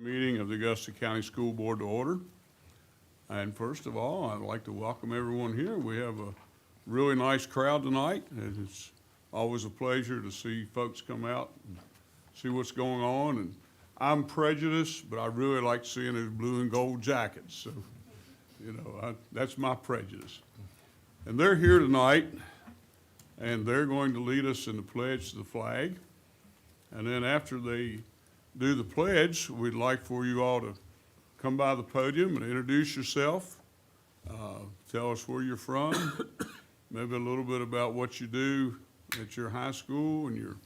Meeting of the Augusta County School Board to order. And first of all, I'd like to welcome everyone here. We have a really nice crowd tonight, and it's always a pleasure to see folks come out and see what's going on. And I'm prejudiced, but I really like seeing those blue and gold jackets. So, you know, that's my prejudice. And they're here tonight, and they're going to lead us in the pledge to the flag. And then after they do the pledge, we'd like for you all to come by the podium and introduce yourself. Tell us where you're from, maybe a little bit about what you do at your high school and your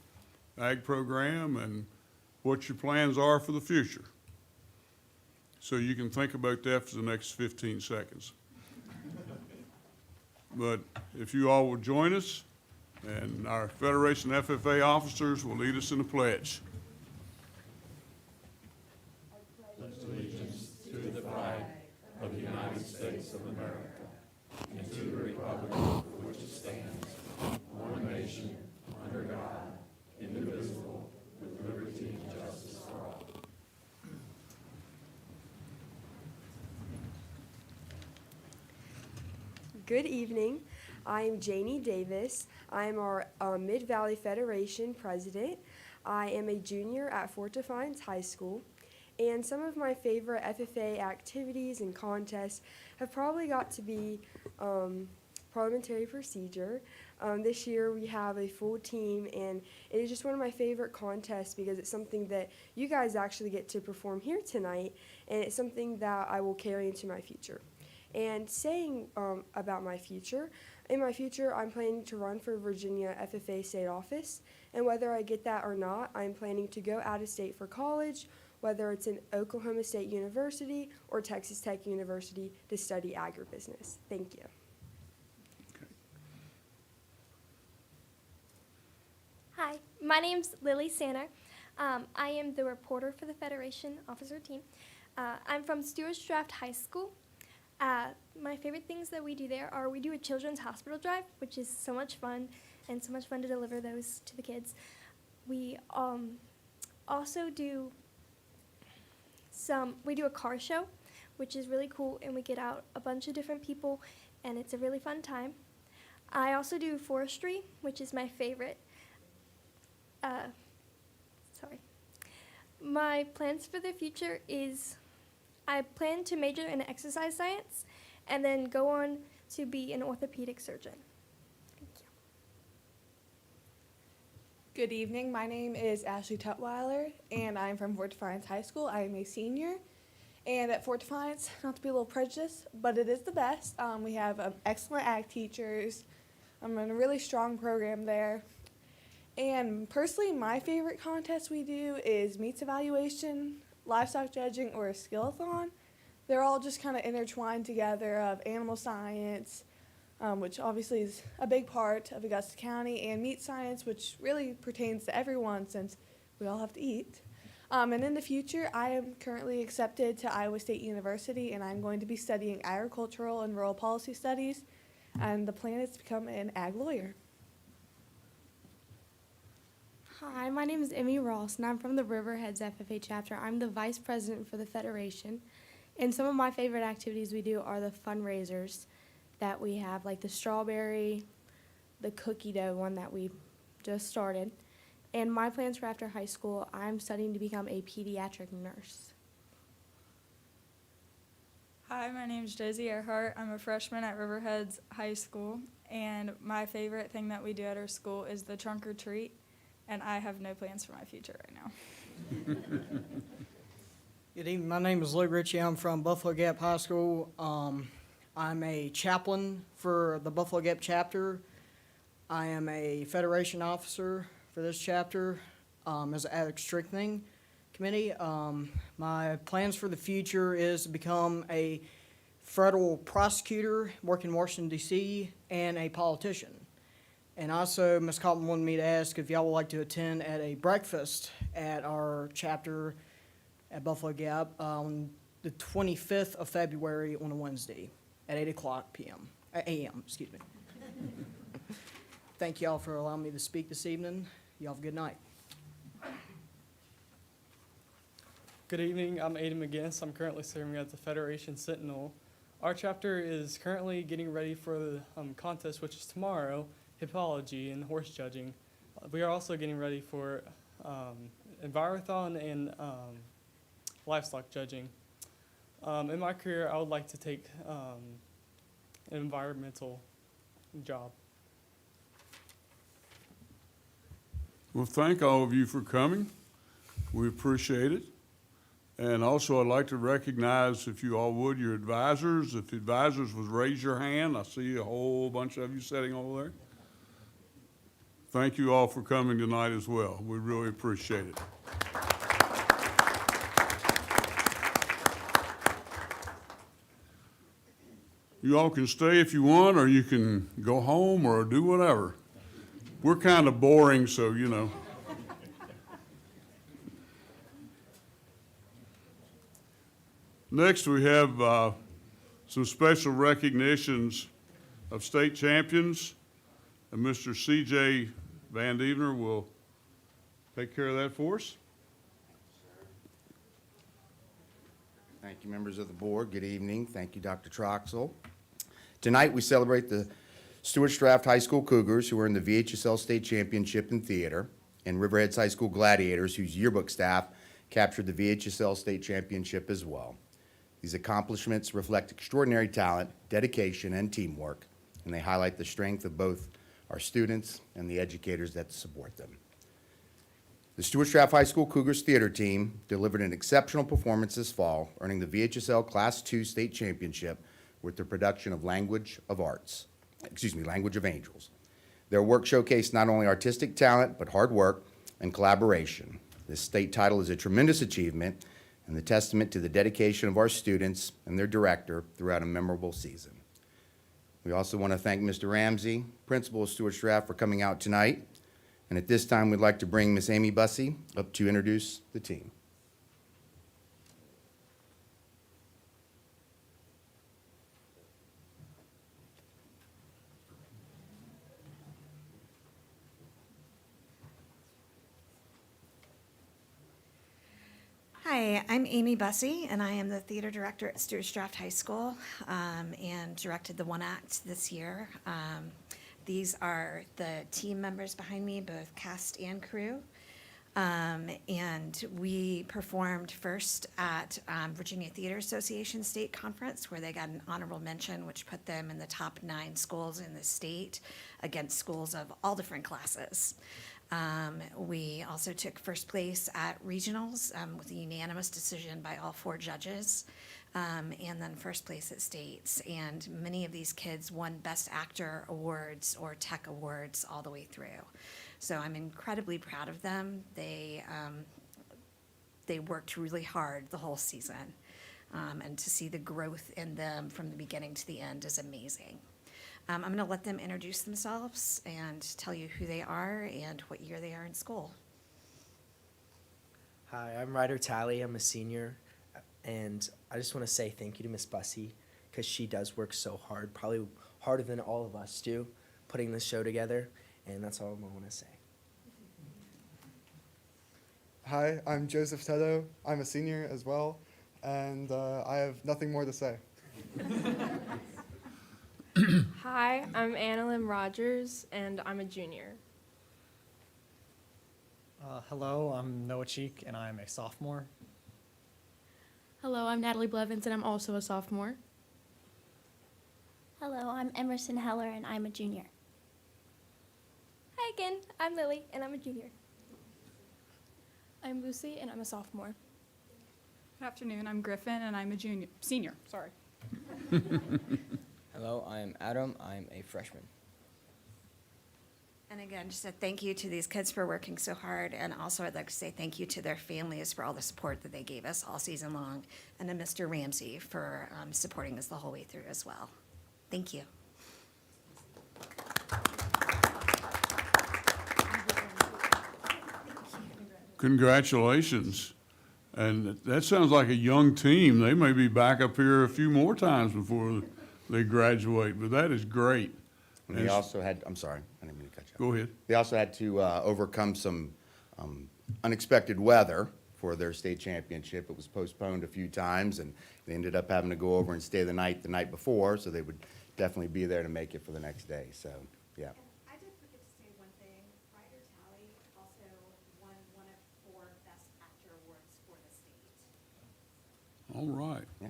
ag program and what your plans are for the future. So you can think about that for the next 15 seconds. But if you all will join us, and our Federation FFA officers will lead us in the pledge. Allegiance to the flag of the United States of America and to the republic for which it stands, one nation, under God, indivisible, with liberty and justice for all. Good evening. I'm Janie Davis. I'm our Mid-Valley Federation president. I am a junior at Fort Defiance High School. And some of my favorite FFA activities and contests have probably got to be parliamentary procedure. This year we have a full team, and it is just one of my favorite contests because it's something that you guys actually get to perform here tonight, and it's something that I will carry into my future. And saying about my future, in my future I'm planning to run for Virginia FFA state office, and whether I get that or not, I'm planning to go out of state for college, whether it's in Oklahoma State University or Texas Tech University, to study agribusiness. Thank you. Okay. Hi, my name's Lily Sanner. I am the reporter for the Federation officer team. I'm from Stewart's Draft High School. My favorite things that we do there are we do a children's hospital drive, which is so much fun and so much fun to deliver those to the kids. We also do a car show, which is really cool, and we get out a bunch of different people, and it's a really fun time. I also do forestry, which is my favorite. My plans for the future is I plan to major in exercise science and then go on to be an orthopedic surgeon. Thank you. Good evening. My name is Ashley Tutwiler, and I'm from Fort Defiance High School. I am a senior. And at Fort Defiance, not to be a little prejudiced, but it is the best. We have excellent ag teachers. I'm in a really strong program there. And personally, my favorite contest we do is meats evaluation, livestock judging, or a skill-a-thon. They're all just kind of intertwined together of animal science, which obviously is a big part of Augusta County, and meat science, which really pertains to everyone since we all have to eat. And in the future, I am currently accepted to Iowa State University, and I'm going to be studying agricultural and rural policy studies, and the plan is to become an ag lawyer. Hi, my name is Emmy Ross, and I'm from the Riverheads FFA chapter. I'm the vice president for the Federation, and some of my favorite activities we do are the fundraisers that we have, like the strawberry, the cookie dough one that we just started. And my plans for after high school, I'm studying to become a pediatric nurse. Hi, my name is Josie Earhart. I'm a freshman at Riverheads High School, and my favorite thing that we do at our school is the trunk or treat, and I have no plans for my future right now. Good evening. My name is Lou Ritchie. I'm from Buffalo Gap High School. I'm a chaplain for the Buffalo Gap chapter. I am a Federation officer for this chapter as an athletic strengthening committee. My plans for the future is to become a federal prosecutor, work in Washington, D.C., and a politician. And also, Ms. Cotton wanted me to ask if y'all would like to attend at a breakfast at our chapter at Buffalo Gap on the 25th of February on a Wednesday at 8 o'clock p.m. a.m. Excuse me. Thank y'all for allowing me to speak this evening. Y'all have a good night. Good evening, I'm Aiden McGinnis. I'm currently serving as the Federation Sentinel. Our chapter is currently getting ready for the contest, which is tomorrow, hippology and horse judging. We are also getting ready for Envirothon and livestock judging. In my career, I would like to take an environmental job. Well, thank all of you for coming. We appreciate it. And also, I'd like to recognize, if you all would, your advisors. If the advisors would raise your hand, I see a whole bunch of you sitting over there. Thank you all for coming tonight as well. We really appreciate it. You all can stay if you want, or you can go home or do whatever. We're kind of boring, so you know. Next, we have some special recognitions of state champions, and Mr. C.J. Van Devener will take care of that for us. Thank you, members of the board. Good evening. Thank you, Dr. Troxel. Tonight, we celebrate the Stuart Draft High School Cougars, who are in the VHSL State Championship in theater, and Riverheads High School Gladiators, whose yearbook staff captured the VHSL State Championship as well. These accomplishments reflect extraordinary talent, dedication, and teamwork, and they highlight the strength of both our students and the educators that support them. The Stuart Draft High School Cougars theater team delivered an exceptional performance this fall, earning the VHSL Class II State Championship with their production of Language of Angels. Their work showcased not only artistic talent, but hard work and collaboration. This state title is a tremendous achievement and the testament to the dedication of our students and their director throughout a memorable season. We also want to thank Mr. Ramsey, principal of Stuart Draft, for coming out tonight. And at this time, we'd like to bring Miss Amy Bussey up to introduce the team. Hi, I'm Amy Bussey, and I am the theater director at Stuart Draft High School, and directed the one act this year. These are the team members behind me, both cast and crew. And we performed first at Virginia Theater Association State Conference, where they got an honorable mention, which put them in the top 9 schools in the state against schools of all different classes. We also took first place at regionals with a unanimous decision by all 4 judges, and then first place at states. And many of these kids won Best Actor awards or Tech awards all the way through. So I'm incredibly proud of them. They worked really hard the whole season, and to see the growth in them from the beginning to the end is amazing. I'm going to let them introduce themselves and tell you who they are and what year they are in school. Hi, I'm Ryder Talley. I'm a senior, and I just want to say thank you to Miss Bussey, because she does work so hard, probably harder than all of us do, putting this show together, and that's all I want to say. Hi, I'm Joseph Teddo. I'm a senior as well, and I have nothing more to say. Hi, I'm Annalyn Rogers, and I'm a junior. Hello, I'm Noah Cheek, and I'm a sophomore. Hello, I'm Natalie Blevins, and I'm also a sophomore. Hello, I'm Emerson Heller, and I'm a junior. Hi again, I'm Lily, and I'm a junior. I'm Lucy, and I'm a sophomore. Good afternoon, I'm Griffin, and I'm a senior, sorry. Hello, I'm Adam. I'm a freshman. And again, just a thank you to these kids for working so hard, and also I'd like to say thank you to their families for all the support that they gave us all season long, and to Mr. Ramsey for supporting us the whole way through as well. Thank you. Congratulations. And that sounds like a young team. They may be back up here a few more times before they graduate, but that is great. And they also had, I'm sorry, I didn't mean to cut you off. Go ahead. They also had to overcome some unexpected weather for their state championship. It was postponed a few times, and they ended up having to go over and stay the night before, so they would definitely be there to make it for the next day. So, yeah. I did forget to say one thing. Ryder Talley also won one of 4 Best Actor awards for the state. All right. Yeah.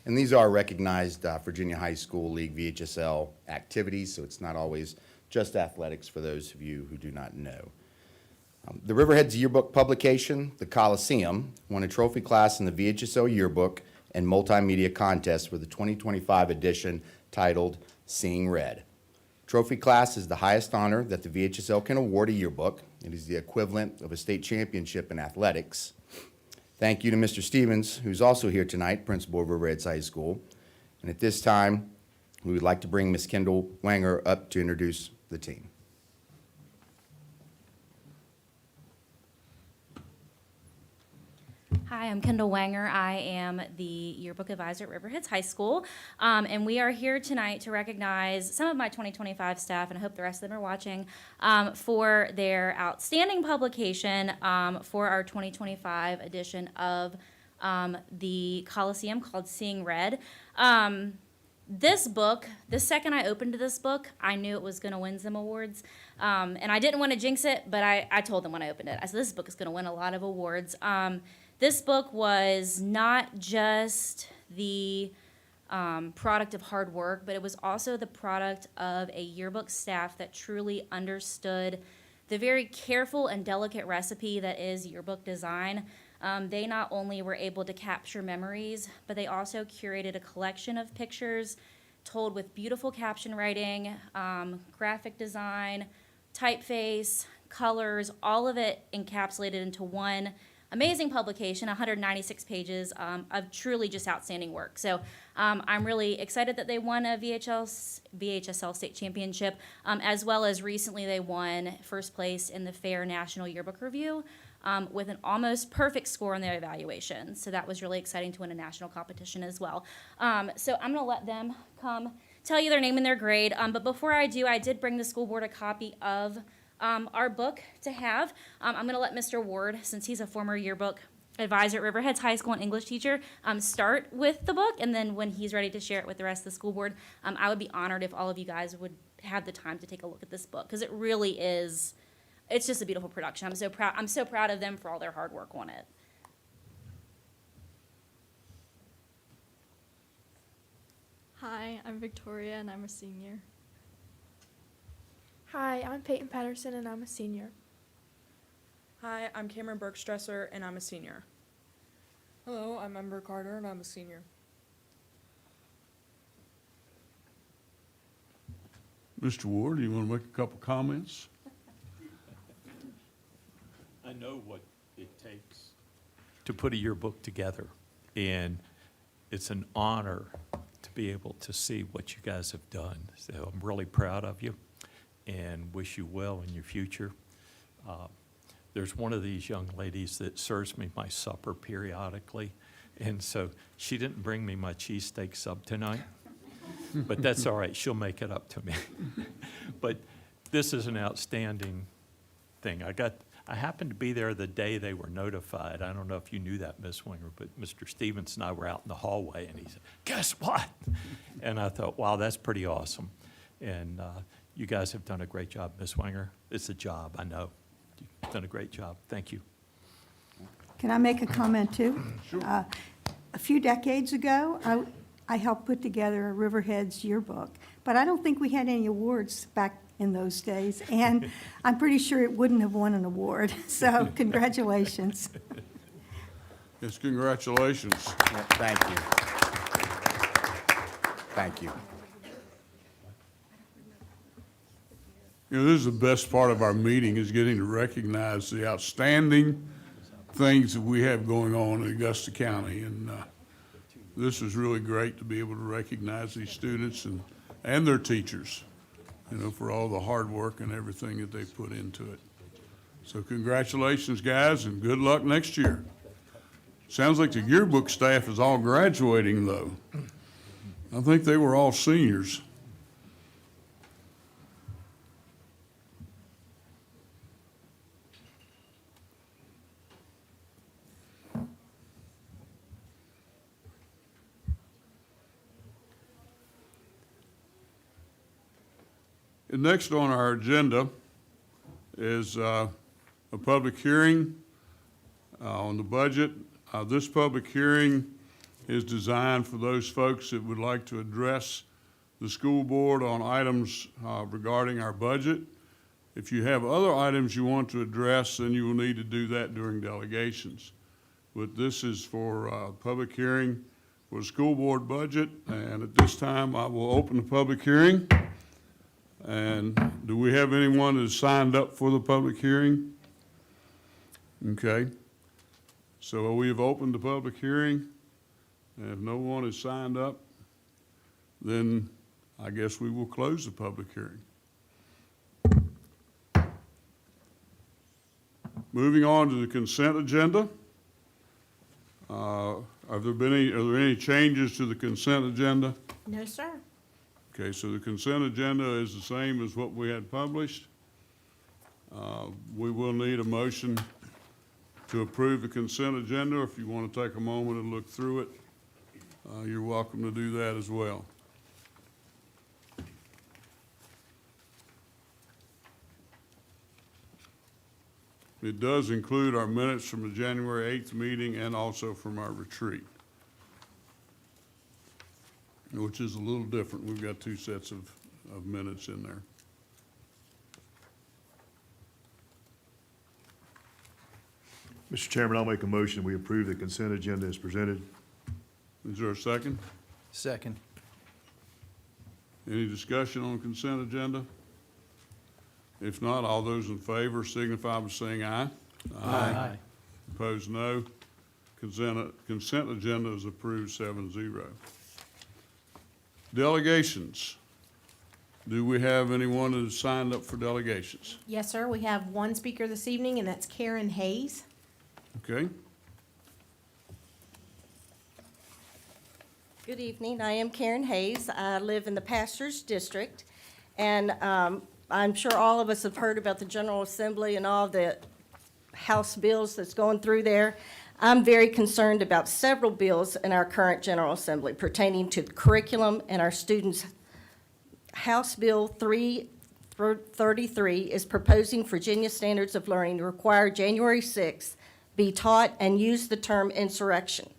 And these are recognized Virginia High School League VHSL activities, so it's not always just athletics for those of you who do not know. The Riverheads yearbook publication, the Coliseum, won a trophy class in the VHSL yearbook and multimedia contest for the 2025 edition titled Seeing Red. Trophy class is the highest honor that the VHSL can award a yearbook. It is the equivalent of a state championship in athletics. Thank you to Mr. Stevens, who's also here tonight, principal of Riverheads High School. And at this time, we would like to bring Ms. Kendall Wanger up to introduce the team. Hi, I'm Kendall Wanger. I am the yearbook advisor at Riverheads High School, and we are here tonight to recognize some of my 2025 staff, and I hope the rest of them are watching, for their outstanding publication for our 2025 edition of the Coliseum called Seeing Red. This book, the second I opened this book, I knew it was going to win some awards, and I didn't want to jinx it, but I told them when I opened it. I said, this book is going to win a lot of awards. This book was not just the product of hard work, but it was also the product of a yearbook staff that truly understood the very careful and delicate recipe that is yearbook design. They not only were able to capture memories, but they also curated a collection of pictures told with beautiful caption writing, graphic design, typeface, colors, all of it encapsulated into one amazing publication, 196 pages of truly just outstanding work. So I'm really excited that they won a VHSL state championship, as well as recently they won first place in the Fair National Yearbook Review with an almost perfect score on their evaluation. So that was really exciting to win a national competition as well. So I'm gonna let them come tell you their name and their grade. But before I do, I did bring the school board a copy of our book to have. I'm going to let Mr. Ward, since he's a former yearbook advisor at Riverheads High School and English teacher, start with the book, and then when he's ready to share it with the rest of the school board, I would be honored if all of you guys would have the time to take a look at this book, because it really is, it's just a beautiful production. I'm so proud of them for all their hard work on it. Hi, I'm Victoria and I'm a senior. Hi, I'm Peyton Patterson and I'm a senior. Hi, I'm Cameron Bergstresser and I'm a senior. Hello, I'm Ember Carter and I'm a senior. Mr. Ward, do you want to make a couple comments? I know what it takes to put a yearbook together, and it's an honor to be able to see what you guys have done. So I'm really proud of you and wish you well in your future. There's one of these young ladies that serves me my supper periodically, and so she didn't bring me my cheesesteak sub tonight, but that's all right, she'll make it up to me. But this is an outstanding thing. I happened to be there the day they were notified. I don't know if you knew that, Ms. Winger, but Mr. Stevens and I were out in the hallway, and he said, guess what? And I thought, wow, that's pretty awesome. And you guys have done a great job, Ms. Winger. It's a job, I know. You've done a great job. Thank you. Can I make a comment too? Sure. A few decades ago, I helped put together a Riverheads yearbook, but I don't think we had any awards back in those days, and I'm pretty sure it wouldn't have won an award, so congratulations. Yes, congratulations. Yeah, thank you. Thank you. You know, this is the best part of our meeting, is getting to recognize the outstanding things that we have going on in Augusta County. And this is really great to be able to recognize these students and their teachers, you know, for all the hard work and everything that they put into it. So congratulations, guys, and good luck next year. Sounds like the yearbook staff is all graduating, though. I think they were all seniors. Next on our agenda is a public hearing on the budget. This public hearing is designed for those folks that would like to address the school board on items regarding our budget. If you have other items you want to address, then you will need to do that during delegations. But this is for a public hearing for the school board budget, and at this time I will open the public hearing. And do we have anyone that has signed up for the public hearing? Okay. So we have opened the public hearing, and if no one has signed up, then I guess we will close the public hearing. Moving on to the consent agenda. Are there any changes to the consent agenda? No, sir. Okay, so the consent agenda is the same as what we had published. We will need a motion to approve the consent agenda. If you want to take a moment and look through it, you're welcome to do that as well. It does include our minutes from the January 8th meeting and also from our retreat, which is a little different. We've got two sets of minutes in there. Mr. Chairman, I'll make a motion, we approve the consent agenda as presented. Is there a second? Second. Any discussion on the consent agenda? If not, all those in favor signify by saying aye. Aye. Opposed, no. Consent agenda is approved 7-0. Delegations. Do we have anyone that has signed up for delegations? Yes, sir. We have one speaker this evening, and that's Karen Hayes. Okay. Good evening. I am Karen Hayes. I live in the Pastors District, and I'm sure all of us have heard about the General Assembly and all the House bills that's going through there. I'm very concerned about several bills in our current General Assembly pertaining to the curriculum and our students. House Bill 333 is proposing Virginia Standards of Learning to require January 6th be taught and use the term insurrection.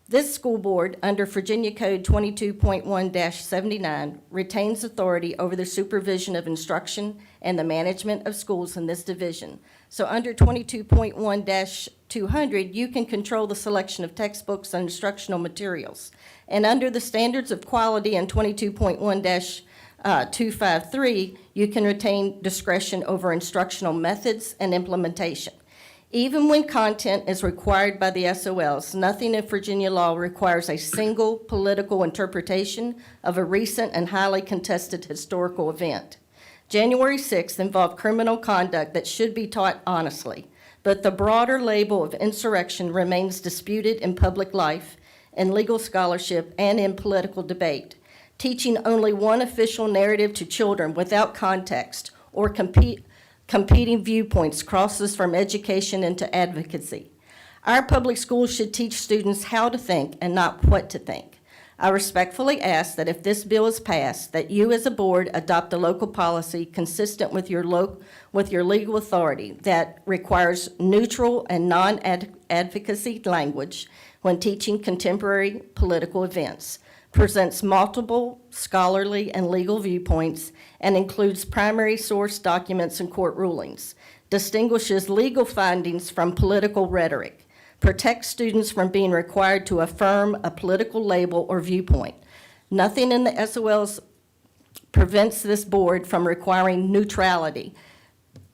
This school board, under Virginia Code 22.1-79, retains authority over the supervision of instruction and the management of schools in this division. So under 22.1-200, you can control the selection of textbooks and instructional materials. And under the standards of quality in 22.1-253, you can retain discretion over instructional methods and implementation. Even when content is required by the SOLs, nothing in Virginia law requires a single political interpretation of a recent and highly contested historical event. January 6th involved criminal conduct that should be taught honestly, but the broader label of insurrection remains disputed in public life, in legal scholarship, and in political debate. Teaching only one official narrative to children without context or competing viewpoints crosses from education into advocacy. Our public schools should teach students how to think and not what to think. I respectfully ask that if this bill is passed, that you as a board adopt a local policy consistent with your legal authority that requires neutral and non-advocacy language when teaching contemporary political events, presents multiple scholarly and legal viewpoints, and includes primary source documents and court rulings, distinguishes legal findings from political rhetoric, protects students from being required to affirm a political label or viewpoint. Nothing in the SOLs prevents this board from requiring neutrality,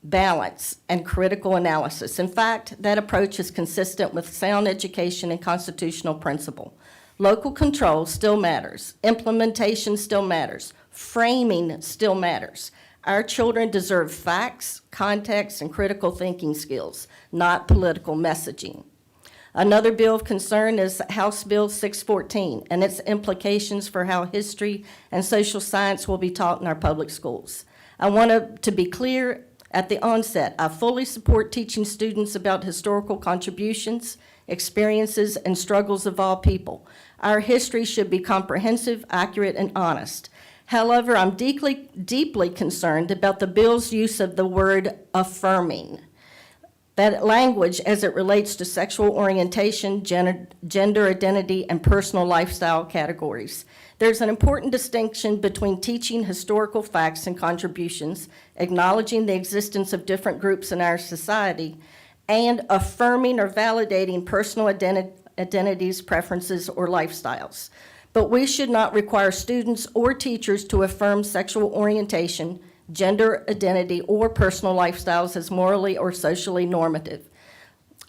balance, and critical analysis. In fact, that approach is consistent with sound education and constitutional principle. Local control still matters. Implementation still matters. Framing still matters. Our children deserve facts, context, and critical thinking skills, not political messaging. Another bill of concern is House Bill 614 and its implications for how history and social science will be taught in our public schools. I want to be clear at the onset, I fully support teaching students about historical contributions, experiences, and struggles of all people. Our history should be comprehensive, accurate, and honest. However, I'm deeply concerned about the bill's use of the word affirming. That language as it relates to sexual orientation, gender identity, and personal lifestyle categories. There's an important distinction between teaching historical facts and contributions, acknowledging the existence of different groups in our society, and affirming or validating personal identities, preferences, or lifestyles. But we should not require students or teachers to affirm sexual orientation, gender identity, or personal lifestyles as morally or socially normative.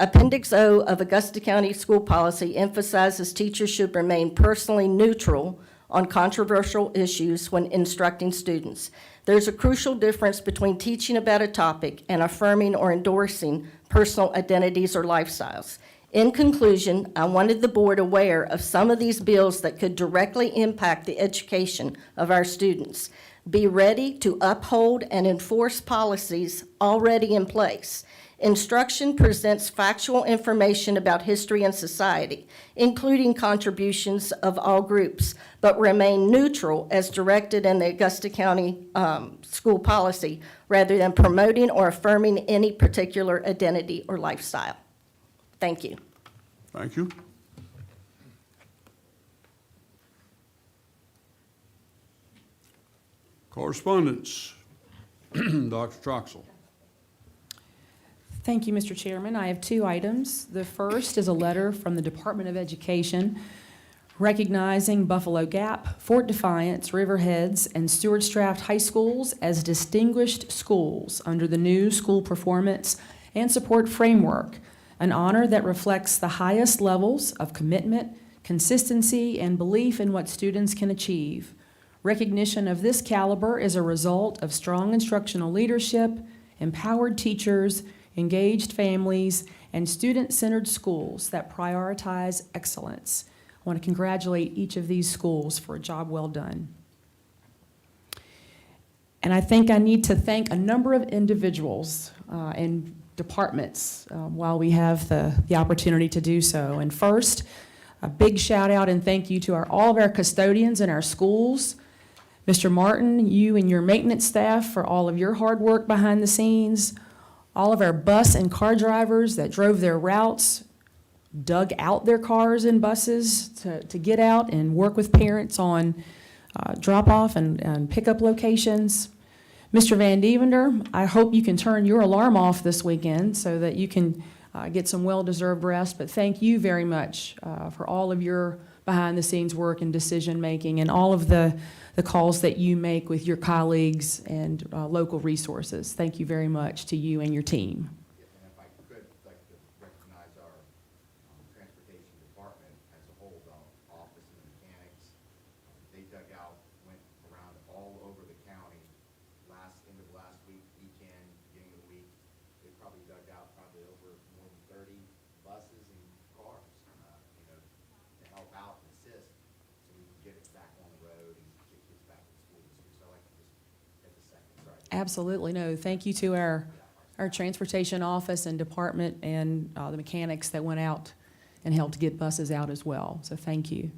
Appendix O of Augusta County School Policy emphasizes teachers should remain personally neutral on controversial issues when instructing students. There's a crucial difference between teaching about a topic and affirming or endorsing personal identities or lifestyles. In conclusion, I wanted the board aware of some of these bills that could directly impact the education of our students. Be ready to uphold and enforce policies already in place. Instruction presents factual information about history and society, including contributions of all groups, but remain neutral as directed in the Augusta County School Policy, rather than promoting or affirming any particular identity or lifestyle. Thank you. Thank you. Correspondence. Dr. Troxel. Thank you, Mr. Chairman. I have two items. The first is a letter from the Department of Education recognizing Buffalo Gap, Fort Defiance, Riverheads, and Stuarts Draft High Schools as distinguished schools under the new School Performance and Support Framework, an honor that reflects the highest levels of commitment, consistency, and belief in what students can achieve. Recognition of this caliber is a result of strong instructional leadership, empowered teachers, engaged families, and student-centered schools that prioritize excellence. I want to congratulate each of these schools for a job well done. And I think I need to thank a number of individuals and departments while we have the opportunity to do so. And first, a big shout out and thank you to all of our custodians in our schools. Mr. Martin, you and your maintenance staff for all of your hard work behind the scenes. All of our bus and car drivers that drove their routes, dug out their cars and buses to get out and work with parents on drop-off and pickup locations. Mr. Van Devender, I hope you can turn your alarm off this weekend so that you can get some well-deserved rest, but thank you very much for all of your behind-the-scenes work and decision-making and all of the calls that you make with your colleagues and local resources. Thank you very much to you and your team. And if I could, I'd like to recognize our transportation department as a whole, the office and the mechanics. They dug out, went around all over the county end of last week, weekend, beginning of the week. They probably dug out over more than 30 buses and cars, to help out and assist so we can get it back on the road and get kids back to school this year. So I'd like to just hit the second. Sorry. Absolutely, no. Thank you to our transportation office and department and the mechanics that went out and helped get buses out as well. So thank you.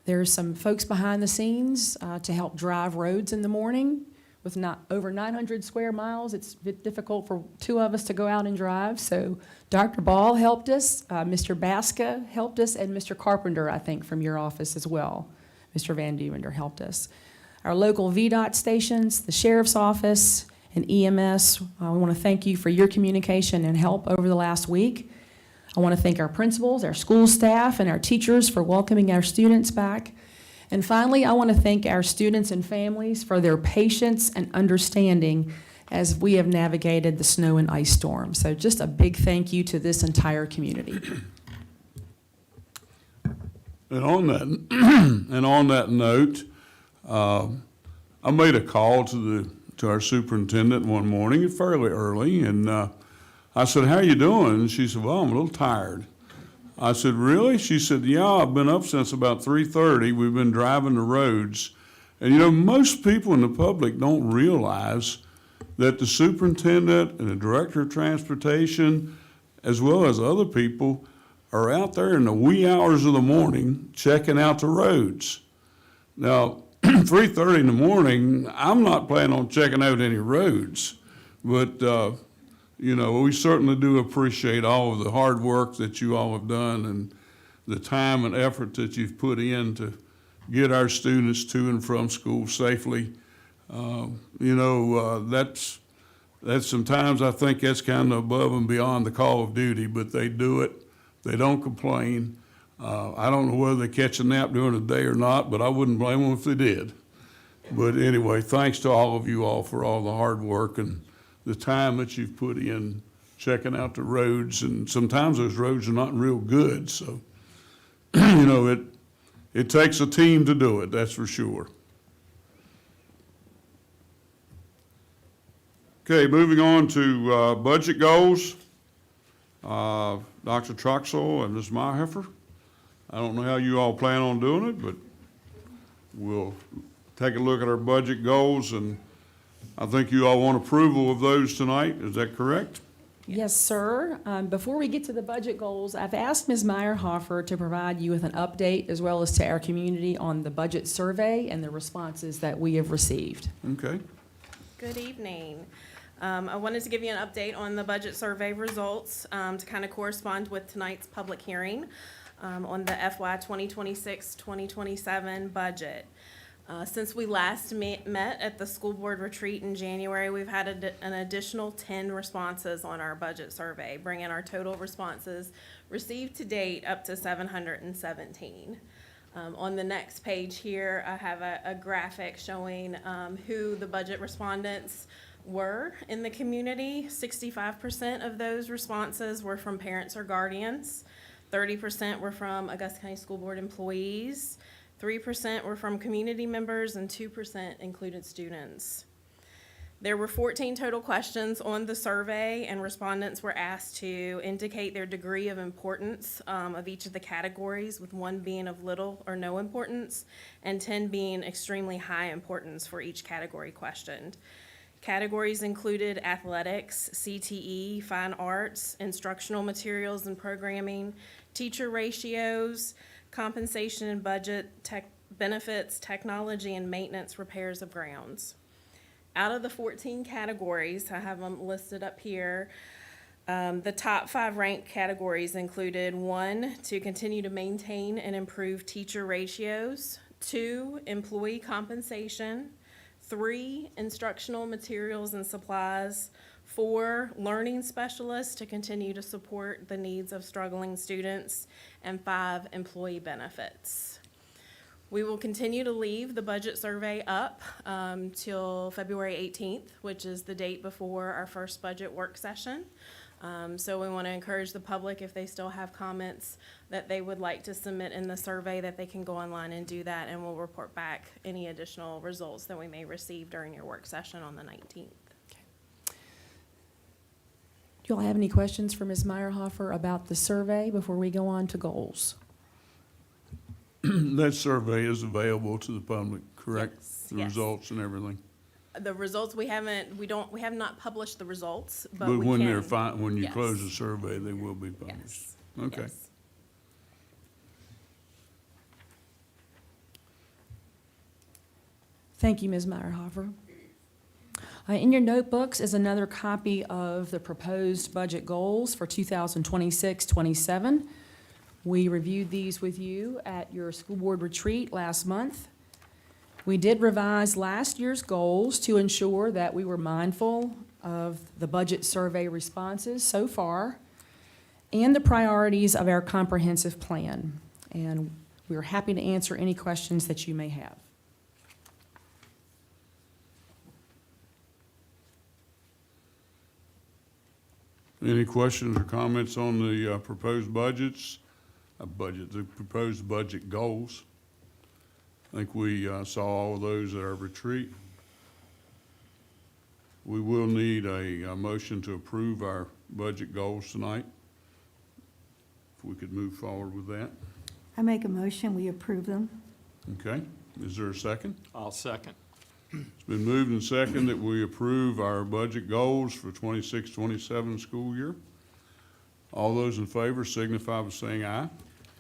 There's some folks behind the scenes to help drive roads in the morning. With over 900 square miles, it's a bit difficult for two of us to go out and drive. So Dr. Ball helped us, Mr. Baska helped us, and Mr. Carpenter, I think, from your office as well. Mr. Van Devender helped us. Our local VDOT stations, the Sheriff's Office, and EMS, we want to thank you for your communication and help over the last week. I want to thank our principals, our school staff, and our teachers for welcoming our students back. And finally, I want to thank our students and families for their patience and understanding as we have navigated the snow and ice storm. So just a big thank you to this entire community. And on that note, I made a call to our superintendent one morning, fairly early, and I said, "How you doing?" And she said, "Well, I'm a little tired." I said, "Really?" She said, "Yeah, I've been up since about 3:30. We've been driving the roads." And most people in the public don't realize that the superintendent and the director of transportation, as well as other people, are out there in the wee hours of the morning checking out the roads. Now, 3:30 in the morning, I'm not planning on checking out any roads. But, you know, we certainly do appreciate all of the hard work that you all have done and the time and effort that you've put in to get our students to and from school safely. That's sometimes I think that's kind of above and beyond the call of duty, but they do it. They don't complain. I don't know whether they catch a nap during the day or not, but I wouldn't blame them if they did. But anyway, thanks to all of you all for all the hard work and the time that you've put in checking out the roads. And sometimes those roads are not real good, so, it takes a team to do it, that's for sure. Okay, moving on to budget goals. Dr. Troxel and Ms. Mayheffer. I don't know how you all plan on doing it, but we'll take a look at our budget goals, and I think you all want approval of those tonight. Is that correct? Yes, sir. Before we get to the budget goals, I've asked Ms. Meyerhofer to provide you with an update as well as to our community on the budget survey and the responses that we have received. Okay. Good evening. I wanted to give you an update on the budget survey results to kind of correspond with tonight's public hearing on the FY 2026-2027 budget. Since we last met at the school board retreat in January, we've had an additional 10 responses on our budget survey, bringing our total responses received to date up to 717. On the next page here, I have a graphic showing who the budget respondents were in the community. 65% of those responses were from parents or guardians. 30% were from Augusta County School Board employees. 3% were from community members, and 2% included students. There were 14 total questions on the survey, and respondents were asked to indicate their degree of importance of each of the categories, with 1 being of little or no importance, and 10 being extremely high importance for each category questioned. Categories included athletics, CTE, fine arts, instructional materials and programming, teacher ratios, compensation and budget, benefits, technology, and maintenance repairs of grounds. Out of the 14 categories, I have them listed up here. The top 5 ranked categories included 1, to continue to maintain and improve teacher ratios, 2, employee compensation, 3, instructional materials and supplies, 4, learning specialists to continue to support the needs of struggling students, and 5, employee benefits. We will continue to leave the budget survey up till February 18th, which is the date before our first budget work session. So we want to encourage the public, if they still have comments that they would like to submit in the survey, that they can go online and do that, and we'll report back any additional results that we may receive during your work session on the 19th. Do you all have any questions for Ms. Meyerhofer about the survey before we go on to goals? That survey is available to the public, correct? Yes, The yes. results and everything. The results, we have not published the results, but But we when can. they're when you Yes. close the survey, they will be published. Yes. Okay. Yes. Thank you, Ms. Meyerhofer. In your notebooks is another copy of the proposed budget goals for 2026-27. We reviewed these with you at your school board retreat last month. We did revise last year's goals to ensure that we were mindful of the budget survey responses so far and the priorities of our comprehensive plan. And we're happy to answer any questions that you may have. Any questions or comments on the proposed budgets? The proposed budget goals. I think we saw all of those at our retreat. We will need a motion to approve our budget goals tonight. If we could move forward with that. I make a motion, we approve them. Okay, is there a second? I'll second. It's been moved and second that we approve our budget goals for 26-27 school year. All those in favor signify by saying aye.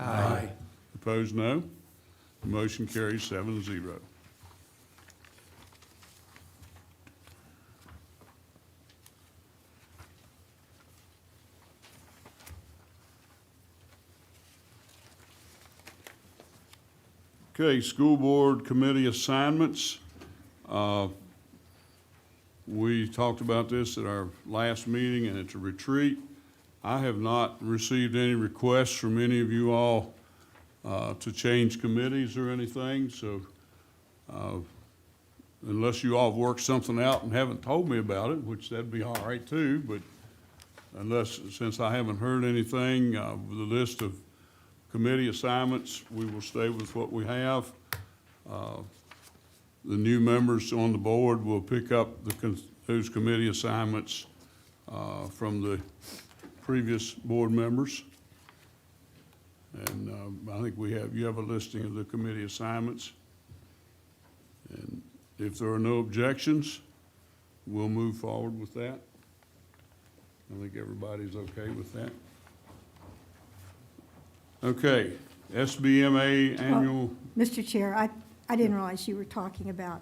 Aye. Opposed, no. The motion carries 7-0. Okay, school board committee assignments. We talked about this at our last meeting and at a retreat. I have not received any requests from any of you all to change committees or anything, so unless you all have worked something out and haven't told me about it, which that'd be all right too, but since I haven't heard anything, with the list of committee assignments, we will stay with what we have. The new members on the board will pick up those committee assignments from the previous board members. And I think you have a listing of the committee assignments. And if there are no objections, we'll move forward with that. I think everybody's okay with that. Okay, SBMA annual. Mr. Chair, I didn't realize you were talking about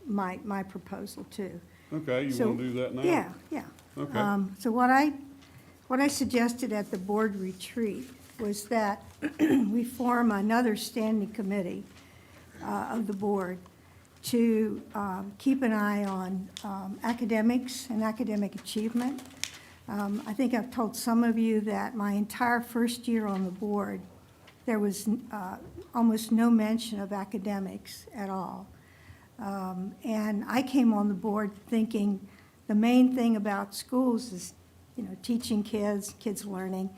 my proposal too. Okay, you want to do that now? Yeah. Okay. So what I suggested at the board retreat was that we form another standing committee of the board to keep an eye on academics and academic achievement. I think I've told some of you that my entire first year on the board, there was almost no mention of academics at all. And I came on the board thinking the main thing about schools is, teaching kids learning.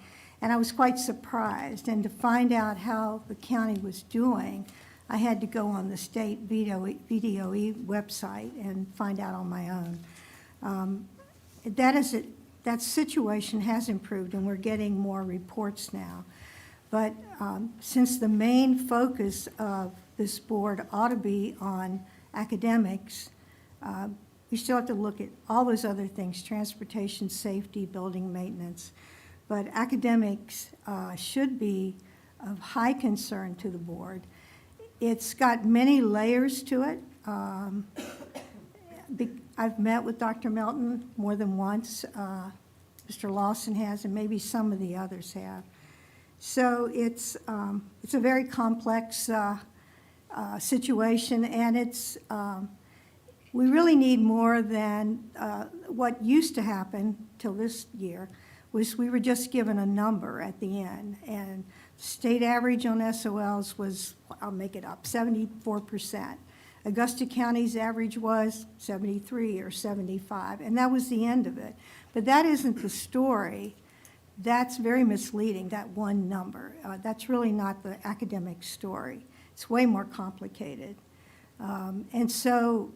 And I was quite surprised. And to find out how the county was doing, I had to go on the state VDOE website and find out on my own. That situation has improved, and we're getting more reports now. But since the main focus of this board ought to be on academics, we still have to look at all those other things, transportation, safety, building maintenance. But academics should be of high concern to the board. It's got many layers to it. I've met with Dr. Melton more than once. Mr. Lawson has, and maybe some of the others have. So it's a very complex situation, and we really need more than what used to happen till this year was we were just given a number at the end, and state average on SOLs was, I'll make it up, 74%. Augusta County's average was 73 or 75, and that was the end of it. But that isn't the story. That's very misleading, that one number. That's really not the academic story. It's way more complicated. And so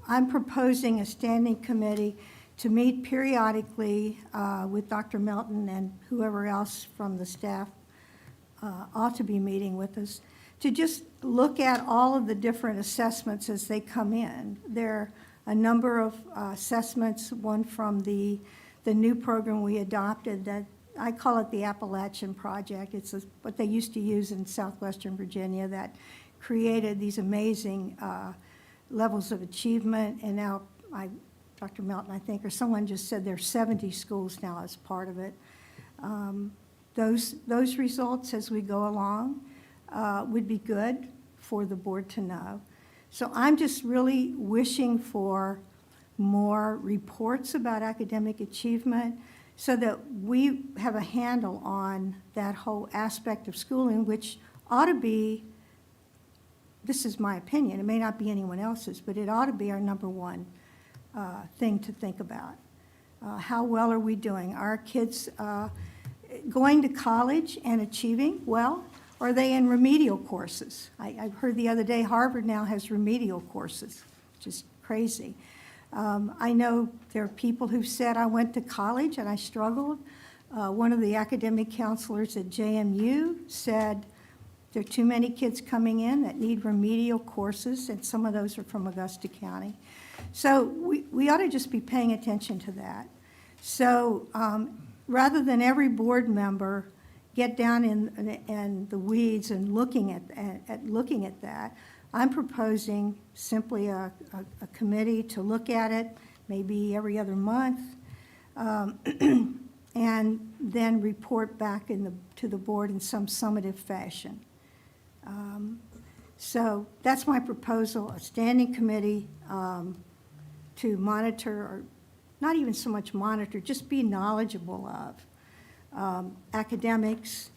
I'm proposing a standing committee to meet periodically with Dr. Melton and whoever else from the staff ought to be meeting with us, to just look at all of the different assessments as they come in. There are a number of assessments, one from the new program we adopted that I call it the Appalachian Project. It's what they used to use in southwestern Virginia that created these amazing levels of achievement. And now Dr. Melton, I think, or someone just said there's 70 schools now as part of it. Those results as we go along would be good for the board to know. So I'm just really wishing for more reports about academic achievement so that we have a handle on that whole aspect of schooling, which ought to be, this is my opinion, it may not be anyone else's, but it ought to be our number one thing to think about. How well are we doing? Are our kids going to college and achieving well? Or are they in remedial courses? I heard the other day Harvard now has remedial courses, which is crazy. I know there are people who've said, I went to college and I struggled. One of the academic counselors at JMU said, there are too many kids coming in that need remedial courses, and some of those are from Augusta County. So we ought to just be paying attention to that. So rather than every board member get down in the weeds and looking at that, I'm proposing simply a committee to look at it, maybe every other month, and then report back to the board in some summative fashion. So that's my proposal, a standing committee to monitor, or not even so much monitor, just be knowledgeable of academics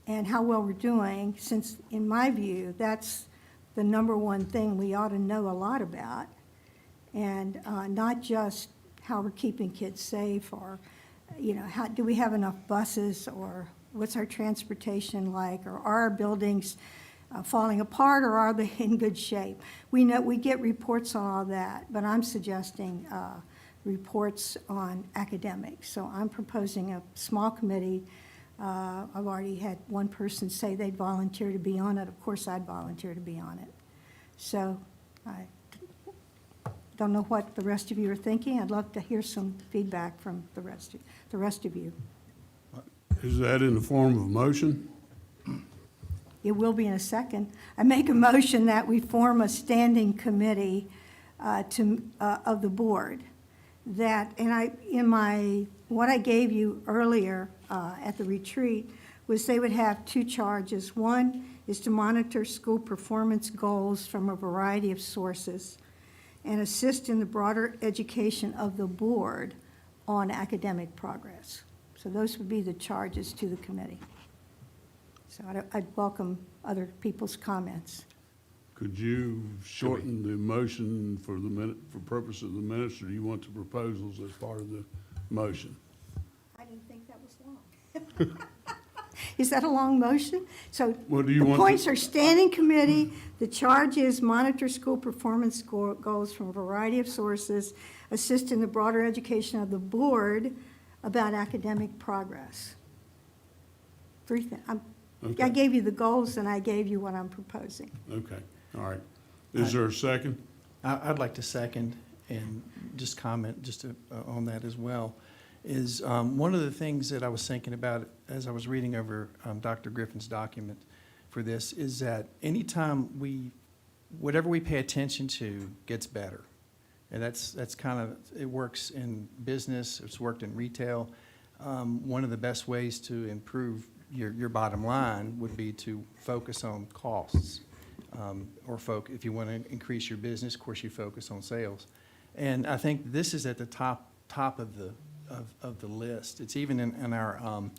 and how well we're doing, since in my view, that's the number one thing we ought to know a lot about. And not just how we're keeping kids safe, or, how, do we have enough buses, or what's our transportation like, or are our buildings falling apart, or are they in good shape? We know, we get reports on all that, but I'm suggesting reports on academics. So I'm proposing a small committee. I've already had one person say they'd volunteer to be on it. Of course, I'd volunteer to be on it. So I don't know what the rest of you are thinking. I'd love to hear some feedback from the rest of you. Is that in the form of a motion? It will be in a second. I make a motion that we form a standing committee of the board. That, and what I gave you earlier at the retreat was they would have two charges. One is to monitor school performance goals from a variety of sources and assist in the broader education of the board on academic progress. So those would be the charges to the committee. So I'd welcome other people's comments. Could you shorten the motion for the minute, for purpose of the minutes, or do you want the proposals as part of the motion? I didn't think that was long. Is that a long motion? So Well, do you the want to- points are standing committee, the charge is monitor school performance goals from a variety of sources, assist in the broader education of the board about academic progress. Three things. Okay. I gave you the goals and I gave you what I'm proposing. Okay, all right. Is there a second? I'd like to second and just comment on that as well. Is one of the things that I was thinking about as I was reading over Dr. Griffin's document for this is that anytime whatever we pay attention to gets better. And that's kind of, it works in business, it's worked in retail. One of the best ways to improve your bottom line would be to focus on costs. If you want to increase your business, of course you focus on sales. And I think this is at the top of the list. It's even in our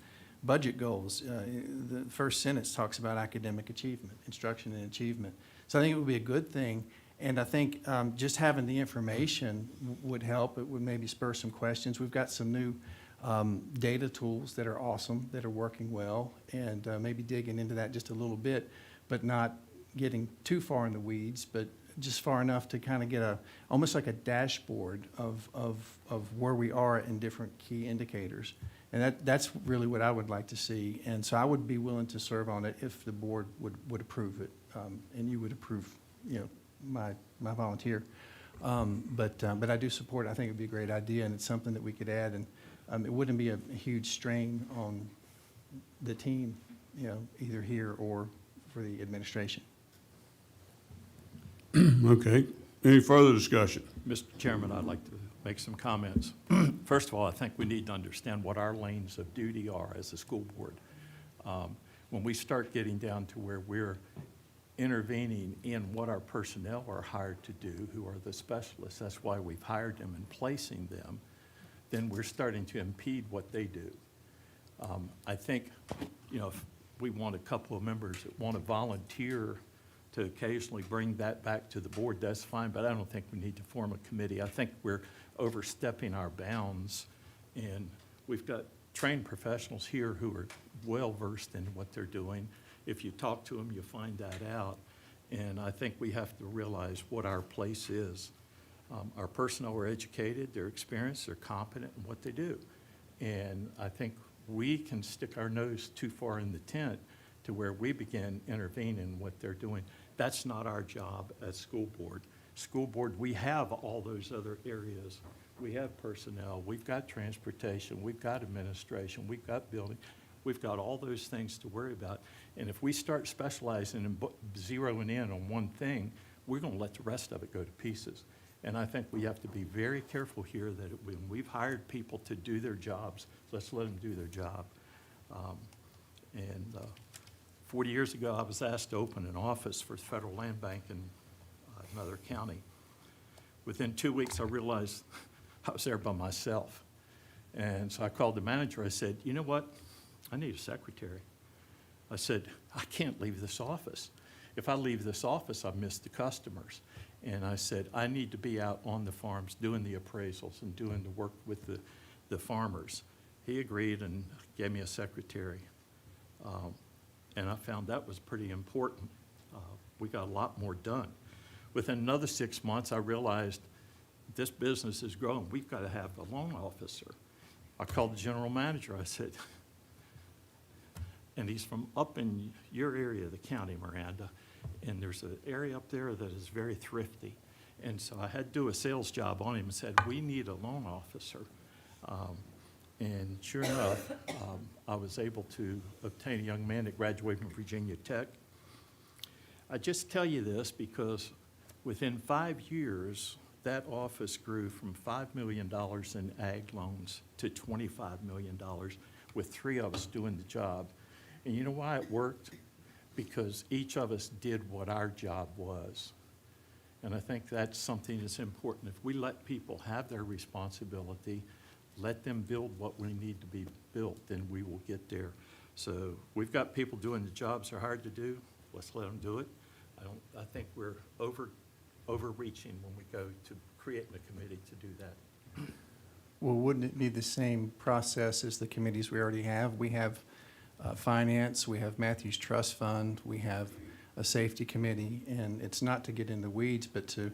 budget goals. The first sentence talks about academic achievement, instruction and achievement. So I think it would be a good thing. And I think just having the information would help. It would maybe spur some questions. We've got some new data tools that are awesome, that are working well, and maybe digging into that just a little bit, but not getting too far in the weeds, but just far enough to kind of get almost like a dashboard of where we are in different key indicators. And that's really what I would like to see. And so I would be willing to serve on it if the board would approve it, and you would approve, my volunteer. But I do support it. I think it'd be a great idea, and it's something that we could add, and it wouldn't be a huge strain on the team, either here or for the administration. Okay. Any further discussion? Mr. Chairman, I'd like to make some comments. First of all, I think we need to understand what our lanes of duty are as a school board. When we start getting down to where we're intervening in what our personnel are hired to do, who are the specialists, that's why we've hired them and placing them, then we're starting to impede what they do. I think, if we want a couple of members that want to volunteer to occasionally bring that back to the board, that's fine, but I don't think we need to form a committee. I think we're overstepping our bounds, and we've got trained professionals here who are well-versed in what they're doing. If you talk to them, you find that out, and I think we have to realize what our place is. Our personnel are educated, they're experienced, they're competent in what they do, and I think we can stick our nose too far in the tent to where we begin intervening in what they're doing. That's not our job as school board. School board, we have all those other areas. We have personnel, we've got transportation, we've got administration, we've got building, we've got all those things to worry about. And if we start specializing and zeroing in on one thing, we're going to let the rest of it go to pieces. And I think we have to be very careful here that when we've hired people to do their jobs, let's let them do their job. 40 years ago, I was asked to open an office for the Federal Land Bank in another county. Within 2 weeks, I realized I was there by myself. And so I called the manager. I said, you know what? I need a secretary. I said, I can't leave this office. If I leave this office, I miss the customers. And I said, I need to be out on the farms doing the appraisals and doing the work with the farmers. He agreed and gave me a secretary. And I found that was pretty important. We got a lot more done. Within another 6 months, I realized this business is growing. We've got to have a loan officer. I called the general manager. I said, and he's from up in your area of the county, Miranda, and there's an area up there that is very thrifty. And so I had to do a sales job on him and said, we need a loan officer. And sure enough, I was able to obtain a young man that graduated from Virginia Tech. I just tell you this because within 5 years, that office grew from $5 million in ag loans to $25 million with 3 of us doing the job. And you know why it worked? Because each of us did what our job was. And I think that's something that's important. If we let people have their responsibility, let them build what we need to be built, then we will get there. So we've got people doing the jobs that are hard to do. Let's let them do it. I think we're overreaching when we go to creating a committee to do that. Well, wouldn't it be the same process as the committees we already have? We have finance, we have Matthews Trust Fund, we have a safety committee, and it's not to get in the weeds, but to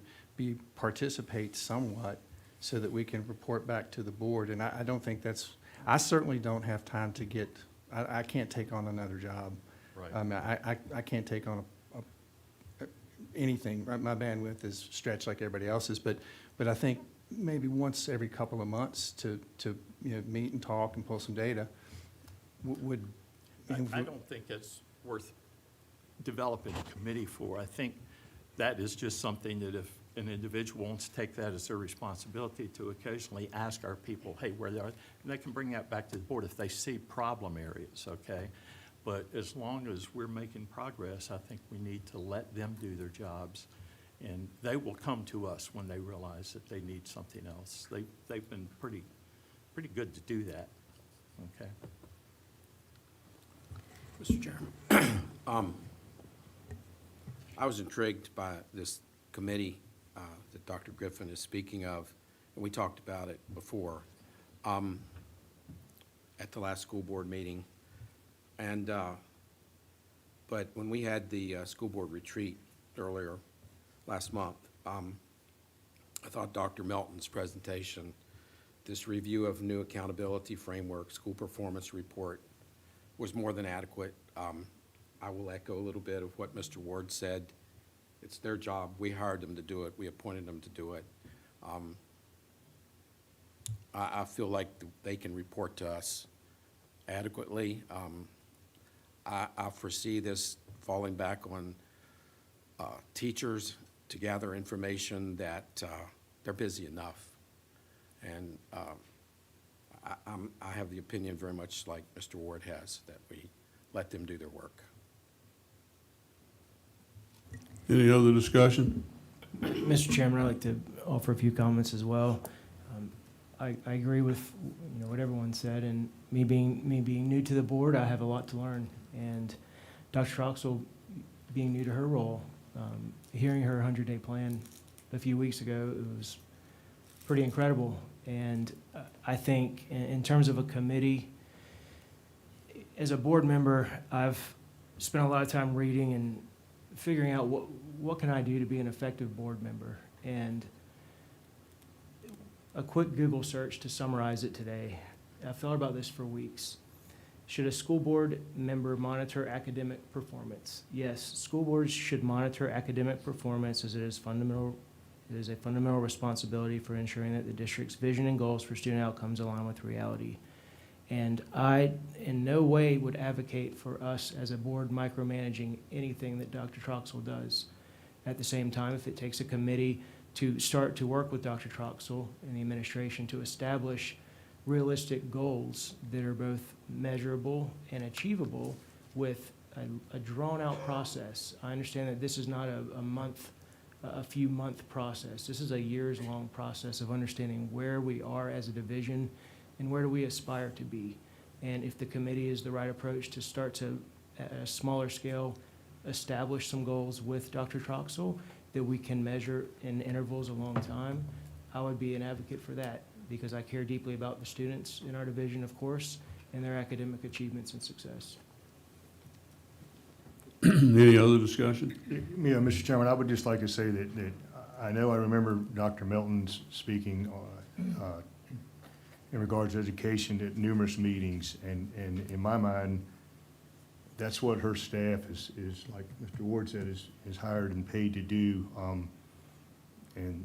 participate somewhat so that we can report back to the board. And I don't think that's, I certainly don't have time to get, I can't take on another job. Right. I can't take on anything. Right? My bandwidth is stretched like everybody else's, but I think maybe once every couple of months to meet and talk and pull some data would. I don't think it's worth developing a committee for. I think that is just something that if an individual wants to take that as their responsibility to occasionally ask our people, hey, where they are, and they can bring that back to the board if they see problem areas, okay? But as long as we're making progress, I think we need to let them do their jobs. And they will come to us when they realize that they need something else. They've been pretty good to do that, okay? Mr. Chairman, I was intrigued by this committee that Dr. Griffin is speaking of, and we talked about it before at the last school board meeting. And but when we had the school board retreat earlier last month, I thought Dr. Melton's presentation, this review of new accountability framework, school performance report, was more than adequate. I will echo a little bit of what Mr. Ward said. It's their job. We hired them to do it. We appointed them to do it. I feel like they can report to us adequately. I foresee this falling back on teachers to gather information that they're busy enough. And I have the opinion very much like Mr. Ward has, that we let them do their work. Any other discussion? Mr. Chairman, I'd like to offer a few comments as well. I agree with what everyone said, and me being new to the board, I have a lot to learn. And Dr. Troxel, being new to her role, hearing her 100-day plan a few weeks ago, it was pretty incredible. And I think in terms of a committee, as a board member, I've spent a lot of time reading and figuring out what can I do to be an effective board member. And a quick Google search to summarize it today. I've thought about this for weeks. Should a school board member monitor academic performance? Yes, school boards should monitor academic performance as it is a fundamental responsibility for ensuring that the district's vision and goals for student outcomes align with reality. And I in no way would advocate for us as a board micromanaging anything that Dr. Troxel does. At the same time, if it takes a committee to start to work with Dr. Troxel and the administration to establish realistic goals that are both measurable and achievable with a drawn-out process. I understand that this is not a few month process. This is a years-long process of understanding where we are as a division and where do we aspire to be. And if the committee is the right approach to start to, at a smaller scale, establish some goals with Dr. Troxel that we can measure in intervals a long time, I would be an advocate for that because I care deeply about the students in our division, of course, and their academic achievements and success. Any other discussion? Yeah, Mr. Chairman, I would just like to say that I know I remember Dr. Melton's speaking in regards to education at numerous meetings, and in my mind, that's what her staff is like Mr. Ward said, is hired and paid to do. And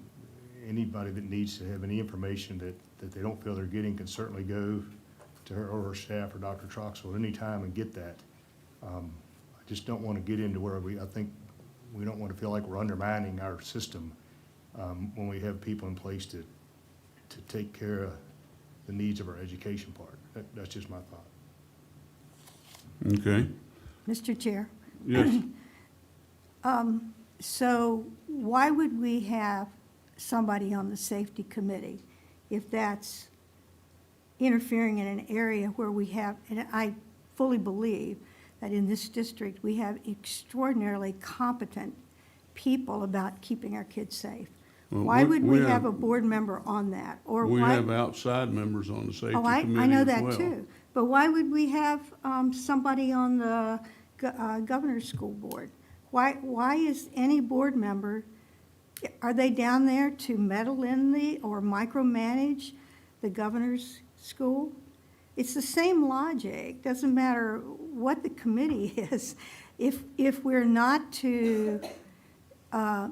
anybody that needs to have any information that they don't feel they're getting can certainly go to her or her staff or Dr. Troxel at any time and get that. I just don't want to get into where I think we don't want to feel like we're undermining our system when we have people in place to take care of the needs of our education part. That's just my thought. Okay. Mr. Chair. Yes. So why would we have somebody on the safety committee if that's interfering in an area where we have, and I fully believe that in this district, we have extraordinarily competent people about keeping our kids safe. Well, Why would we have have a board member on that? Or We why? have outside members on the safety Oh, committee I know as that well. too. But why would we have somebody on the governor's school board? Why is any board member, are they down there to meddle in or micromanage the governor's school? It's the same logic. Doesn't matter what the committee is. If we're not to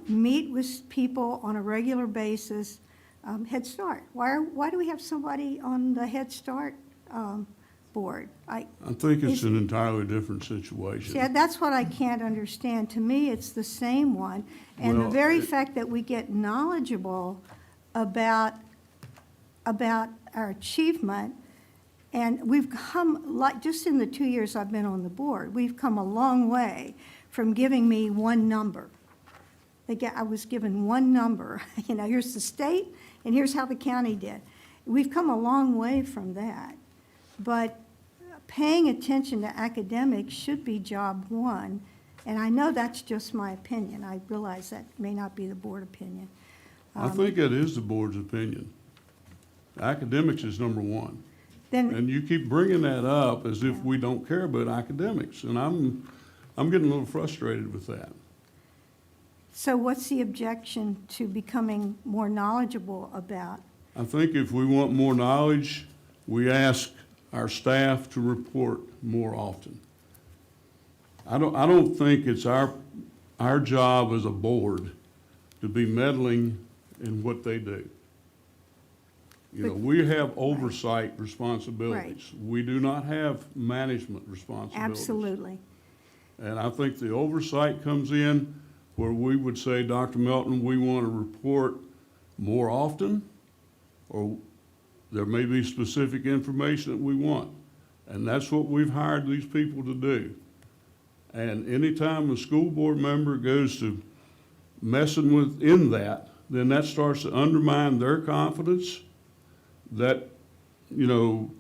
meet with people on a regular basis, Head Start. Why do we have somebody on the Head Start board? I think it's an entirely different situation. Yeah, that's what I can't understand. To me, it's the same one. And the Well, very fact that we get knowledgeable about our achievement, and we've come, like, just in the 2 years I've been on the board, we've come a long way from giving me one number. I was given one number. You know, here's the state, and here's how the county did. We've come a long way from that. But paying attention to academics should be job one. And I know that's just my opinion. I realize that may not be the board opinion. I think it is the board's opinion. Academics is number one. And you keep bringing that up as if we don't care about academics, and I'm getting a little frustrated with that. So what's the objection to becoming more knowledgeable about? I think if we want more knowledge, we ask our staff to report more often. I don't think it's our job as a board to be meddling in what they do. You know, we have oversight responsibilities. We do not have management responsibilities. Absolutely. And I think the oversight comes in where we would say, Dr. Melton, we want to report more often, or there may be specific information that we want. And that's what we've hired these people to do. And anytime a school board member goes to messing within that, then that starts to undermine their confidence. That, you know,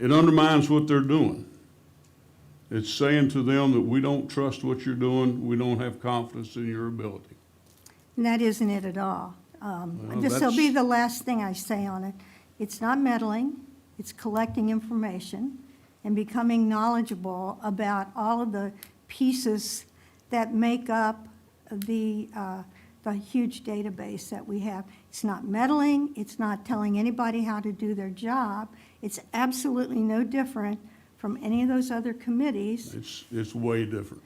it undermines what they're doing. It's saying to them that we don't trust what you're doing, we don't have confidence in your ability. And that isn't it at all. This will be the last thing I say on it. It's not meddling, it's collecting information and becoming knowledgeable about all of the pieces that make up the huge database that we have. It's not meddling, it's not telling anybody how to do their job. It's absolutely no different from any of those other committees. It's way different.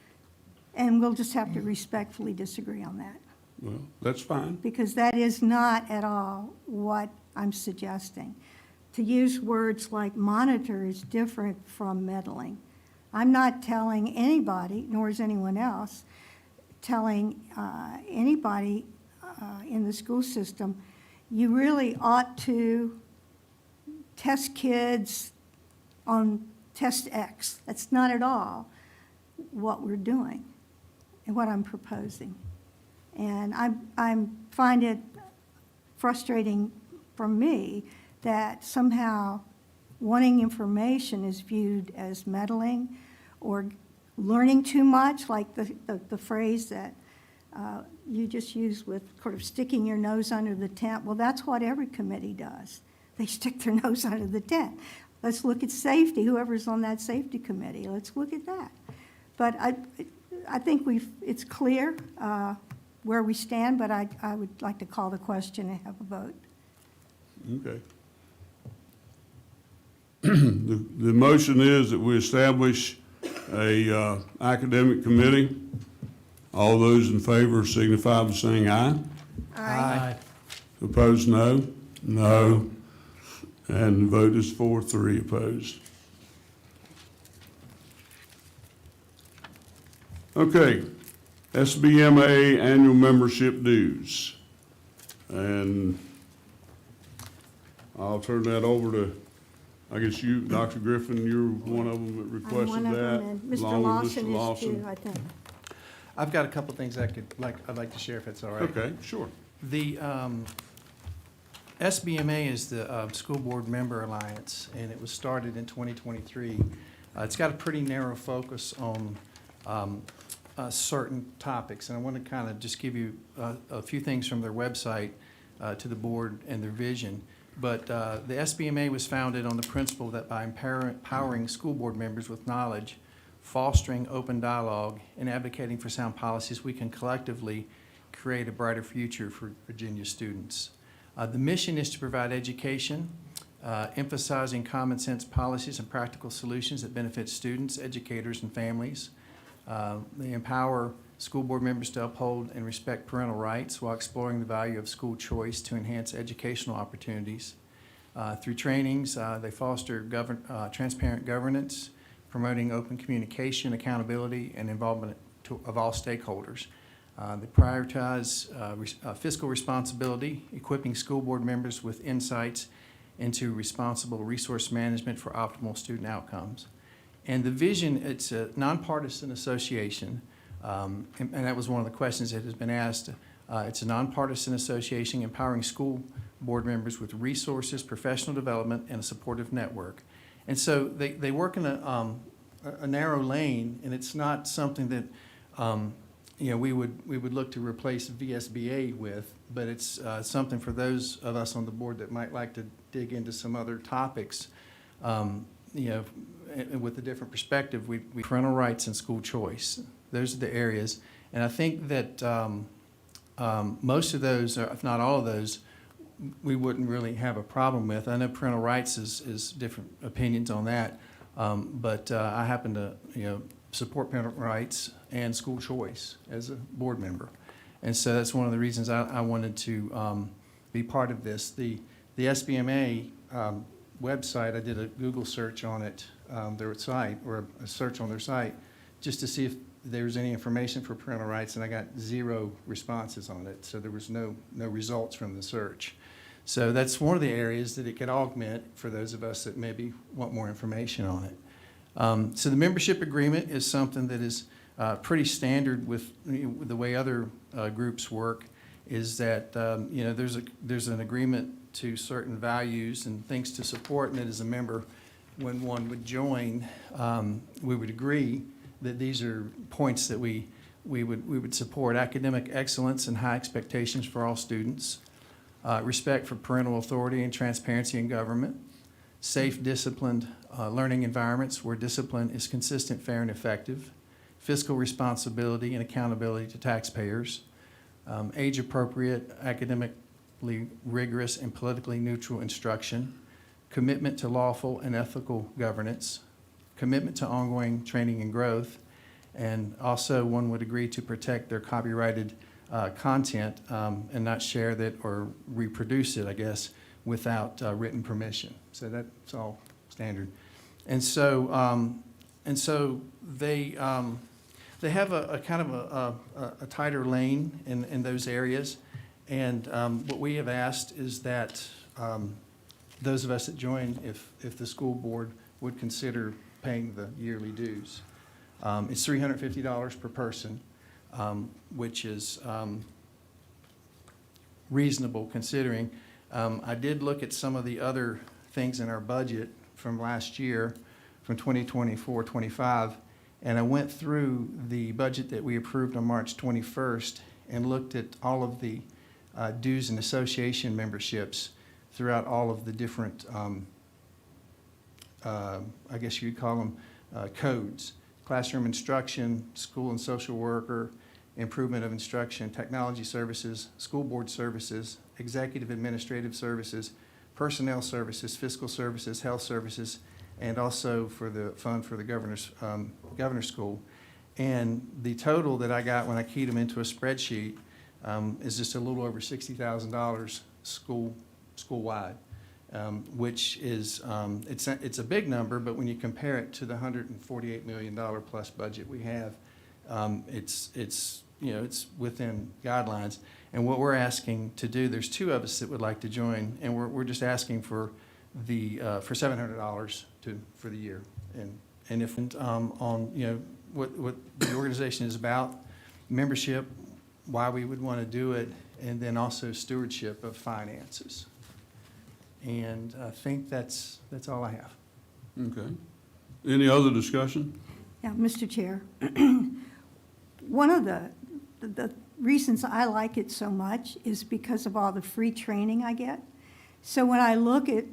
And we'll just have to respectfully disagree on that. Well, that's fine. Because that is not at all what I'm suggesting. To use words like monitor is different from meddling. I'm not telling anybody, nor is anyone else, telling anybody in the school system, you really ought to test kids on test X. That's not at all. what we're doing and what I'm proposing. And I find it frustrating for me that somehow wanting information is viewed as meddling or learning too much, like the phrase that you just used with sort of sticking your nose under the tent. Well, that's what every committee does. They stick their nose under the tent. Let's look at safety, whoever's on that safety committee, let's look at that. But I think it's clear where we stand, but I would like to call the question and have a vote. Okay. The motion is that we establish a academic committee. All those in favor signify by saying aye. Aye. Opposed, no? No. And the vote is 4-3 opposed. Okay, SBMA annual membership dues. And I'll turn that over to, I guess you, Dr. Griffin, you're one of them that I'm requested one of that. them, and Mr. along with Lawson Mr. is Lawson. too, I think. I've got a couple things I'd like to share if it's all right. Okay, sure. The SBMA is the School Board Member Alliance, and it was started in 2023. It's got a pretty narrow focus on certain topics, and I want to kind of just give you a few things from their website to the board and their vision. But the SBMA was founded on the principle that by empowering school board members with knowledge, fostering open dialogue, and advocating for sound policies, we can collectively create a brighter future for Virginia students. The mission is to provide education, emphasizing common sense policies and practical solutions that benefit students, educators, and families. They empower school board members to uphold and respect parental rights while exploring the value of school choice to enhance educational opportunities. Through trainings, they foster transparent governance, promoting open communication, accountability, and involvement of all stakeholders. They prioritize fiscal responsibility, equipping school board members with insights into responsible resource management for optimal student outcomes. And the vision, it's a nonpartisan association, and that was one of the questions that has been asked. It's a nonpartisan association empowering school board members with resources, professional development, and a supportive network. And so they work in a narrow lane, and it's not something that we would look to replace VSBA with, but it's something for those of us on the board that might like to dig into some other topics. With a different perspective, we parental rights and school choice. Those are the areas, and I think that most of those, or if not all of those, we wouldn't really have a problem with. I know parental rights is different opinions on that, but I happen to support parental rights and school choice as a board member, and so that's one of the reasons I wanted to be part of this. The SBMA website, I did a Google search on it, their site, or a search on their site, just to see if there's any information for parental rights, and I got 0 responses on it, so there was no results from the search. So that's one of the areas that it could augment for those of us that maybe want more information on it. So the membership agreement is something that is pretty standard with the way other groups work, is that there's an agreement to certain values and things to support, and that as a member, when one would join, we would agree that these are points that we would support: academic excellence and high expectations for all students, respect for parental authority and transparency in government, safe, disciplined learning environments where discipline is consistent, fair, and effective, fiscal responsibility and accountability to taxpayers, age-appropriate, academically rigorous, and politically neutral instruction, commitment to lawful and ethical governance, commitment to ongoing training and growth, and also one would agree to protect their copyrighted content and not share that or reproduce it, I guess, without written permission. So that's all standard. And so they have a kind of a tighter lane in those areas. And what we have asked is that those of us that join, if the school board would consider paying the yearly dues. It's $350 per person, which is reasonable considering. I did look at some of the other things in our budget from last year, from 2024-25, and I went through the budget that we approved on March 21st and looked at all of the dues and association memberships throughout all of the different, I guess you'd call them codes: classroom instruction, school and social worker, improvement of instruction, technology services, school board services, executive administrative services, personnel services, fiscal services, health services, and also for the fund for the governor's school. And the total that I got when I keyed them into a spreadsheet is just a little over $60,000 school-wide, which is, it's a big number, but when you compare it to the $148 million plus budget we have, it's within guidelines. And what we're asking to do, there's two of us that would like to join, and we're just asking for for $700 for the year. And if on what the organization is about, membership, why we would want to do it, and then also stewardship of finances. And I think that's all I have. Okay. Any other discussion? Yeah, Mr. Chair. One of the reasons I like it so much is because of all the free training I get. So when I look at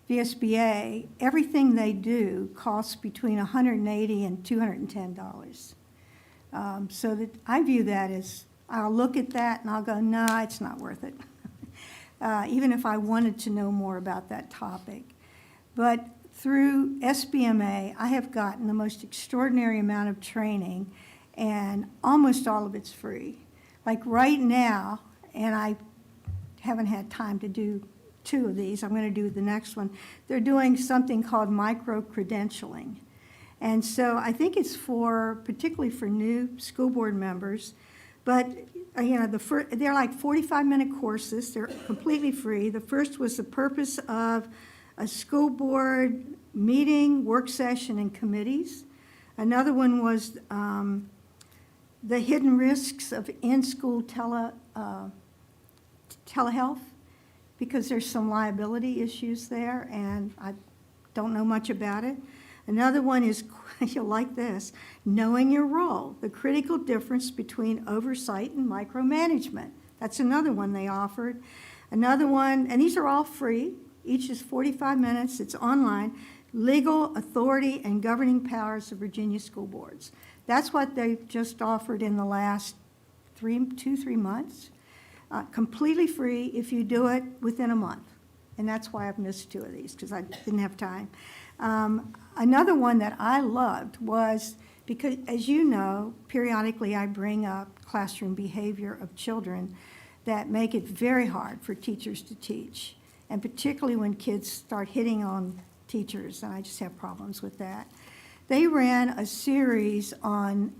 the SBA, everything they do costs between $180 and $210. So that I view that as, I'll look at that and I'll go, no, it's not worth it. Even if I wanted to know more about that topic. But through SBMA, I have gotten the most extraordinary amount of training, and almost all of it's free. Like right now, and I haven't had time to do 2 of these, I'm going to do the next one. They're doing something called micro-credentialing. And so I think it's particularly for new school board members, but they're like 45-minute courses. They're completely free. The first was the purpose of a school board meeting, work session, and committees. Another one was the hidden risks of in-school telehealth, because there's some liability issues there, and I don't know much about it. Another one is, you'll like this, knowing your role, the critical difference between oversight and micromanagement. That's another one they offered. Another one, and these are all free, each is 45 minutes, it's online, legal authority and governing powers of Virginia school boards. That's what they've just offered in the last 2-3 months. Completely free if you do it within a month. And that's why I've missed 2 of these, because I didn't have time. Another one that I loved was, because as you know, periodically I bring up classroom behavior of children that make it very hard for teachers to teach, and particularly when kids start hitting on teachers, and I just have problems with that. They ran a series on,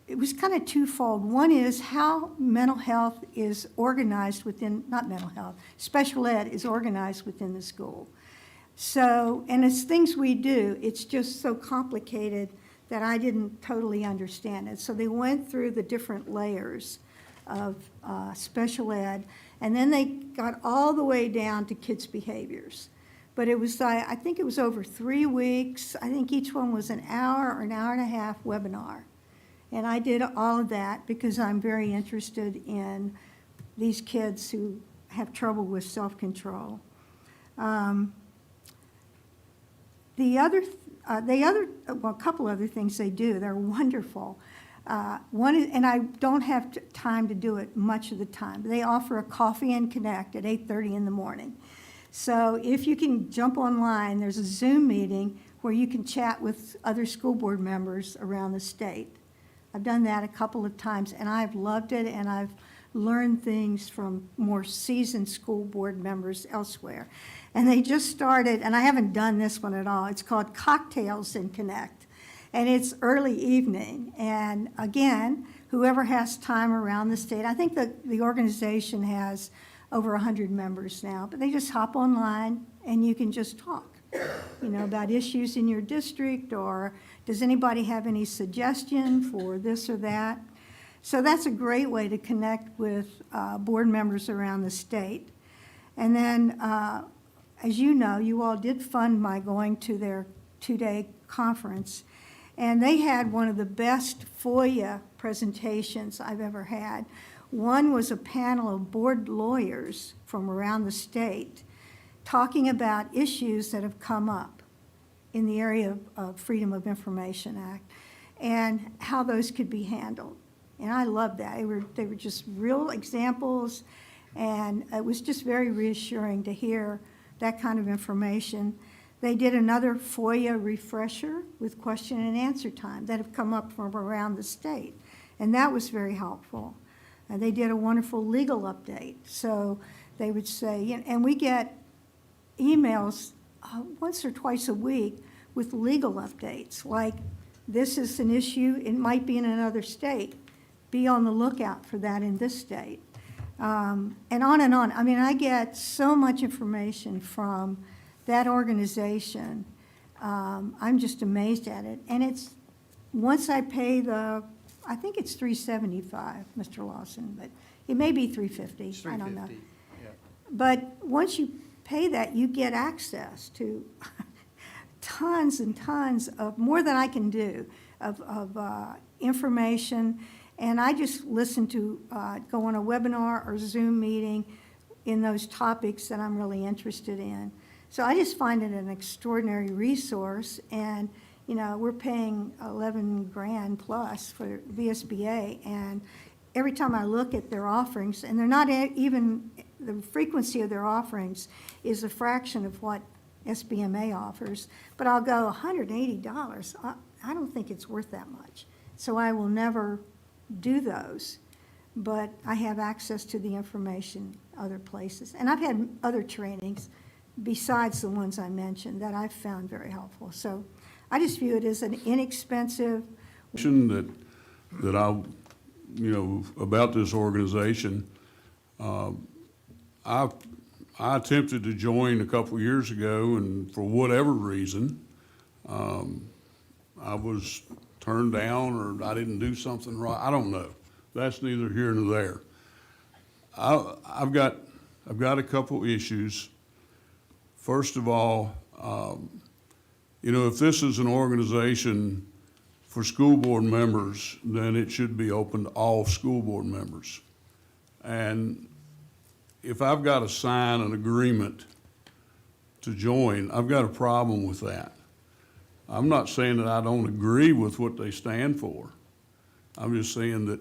it was kind of twofold. One is how mental health is organized within, not mental health, special ed is organized within the school. So, and it's things we do, it's just so complicated that I didn't totally understand it. So they went through the different layers of special ed, and then they got all the way down to kids' behaviors. But it was, I think it was over 3 weeks. I think each one was an hour or an hour and a half webinar. And I did all of that because I'm very interested in these kids who have trouble with self-control. A couple other things they do, they're wonderful. One is, and I don't have time to do it much of the time, but they offer a coffee and connect at 8:30 in the morning. So if you can jump online, there's a Zoom meeting where you can chat with other school board members around the state. I've done that a couple of times, and I've loved it, and I've learned things from more seasoned school board members elsewhere. And they just started, and I haven't done this one at all, it's called Cocktails and Connect. And it's early evening, and again, whoever has time around the state, I think the organization has over 100 members now, but they just hop online and you can just talk. about issues in your district, or does anybody have any suggestion for this or that? So that's a great way to connect with board members around the state. And then, as you know, you all did fund my going to their two-day conference. And they had one of the best FOIA presentations I've ever had. One was a panel of board lawyers from around the state talking about issues that have come up in the area of Freedom of Information Act and how those could be handled. And I loved that. They were just real examples, and it was just very reassuring to hear that kind of information. They did another FOIA refresher with question and answer time that have come up from around the state, and that was very helpful. They did a wonderful legal update. So they would say, and we get emails once or twice a week with legal updates, like this is an issue, it might be in another state. Be on the lookout for that in this state. And on and on. I mean, I get so much information from that organization. I'm just amazed at it. And it's, once I pay I think it's $375, Mr. Lawson, but it may be $350. I don't know. Yeah. But once you pay that, you get access to tons and tons of, more than I can do, of information. And I just listen to, go on a webinar or Zoom meeting in those topics that I'm really interested in. So I just find it an extraordinary resource. And, we're paying 11 grand plus for VSBA. And every time I look at their offerings, and they're not even, the frequency of their offerings is a fraction of what SBMA offers. But I'll go $180. I don't think it's worth that much. So I will never do those, but I have access to the information other places. And I've had other trainings besides the ones I mentioned that I've found very helpful. So I just view it as an inexpensive. That I, about this organization, I attempted to join a couple years ago, and for whatever reason, I was turned down, or I didn't do something right. I don't know. That's neither here nor there. I've got a couple issues. First of all, if this is an organization for school board members, then it should be open to all school board members. And if I've got to sign an agreement to join, I've got a problem with that. I'm not saying that I don't agree with what they stand for. I'm just saying that,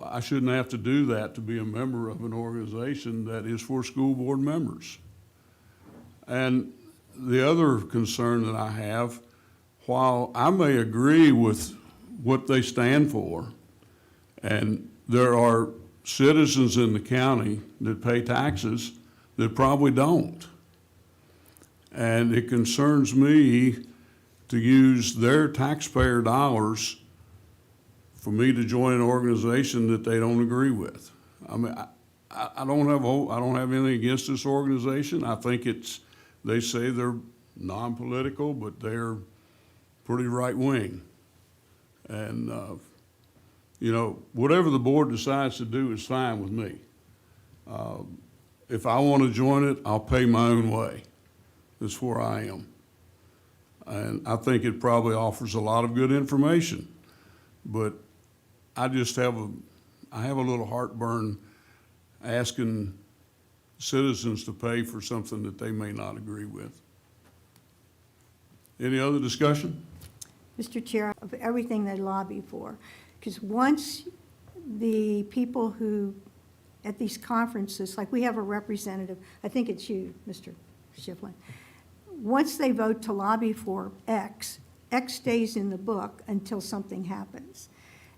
I shouldn't have to do that to be a member of an organization that is for school board members. And the other concern that I have, while I may agree with what they stand for, and there are citizens in the county that pay taxes that probably don't. And it concerns me to use their taxpayer dollars for me to join an organization that they don't agree with. I mean, I don't have anything against this organization. I think they say they're non-political, but they're pretty right-wing. And, whatever the board decides to do is fine with me. If I want to join it, I'll pay my own way. That's where I am. And I think it probably offers a lot of good information, but I just have a little heartburn asking citizens to pay for something that they may not agree with. Any other discussion? Mr. Chair, of everything they lobby for. Because once the people who, at these conferences, like we have a representative, I think it's you, Mr. Shiflin, once they vote to lobby for X, X stays in the book until something happens.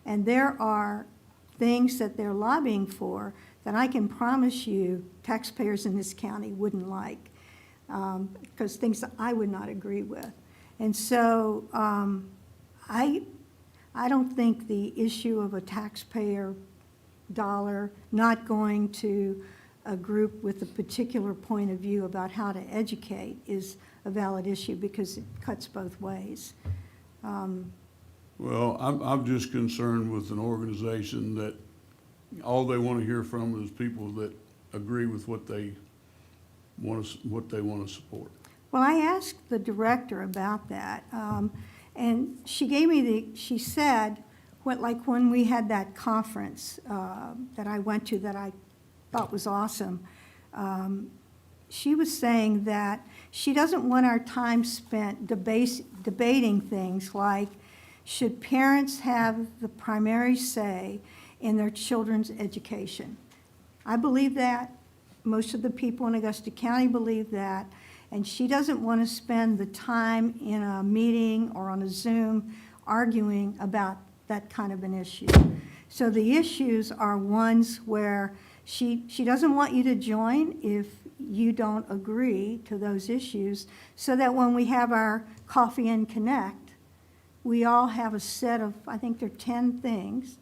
And there are things that they're lobbying for that I can promise you taxpayers in this county wouldn't like, because things that I would not agree with. And so I don't think the issue of a taxpayer dollar not going to a group with a particular point of view about how to educate is a valid issue because it cuts both ways. Well, I'm just concerned with an organization that all they want to hear from is people that agree with what they want to support. Well, I asked the director about that, and she gave me she said, like when we had that conference that I went to that I thought was awesome, she was saying that she doesn't want our time spent debating things like, should parents have the primary say in their children's education? I believe that. Most of the people in Augusta County believe that. And she doesn't want to spend the time in a meeting or on a Zoom arguing about that kind of an issue. So the issues are ones where she doesn't want you to join if you don't agree to those issues, so that when we have our Coffee and Connect, we all have a set of, I think there are 10 things.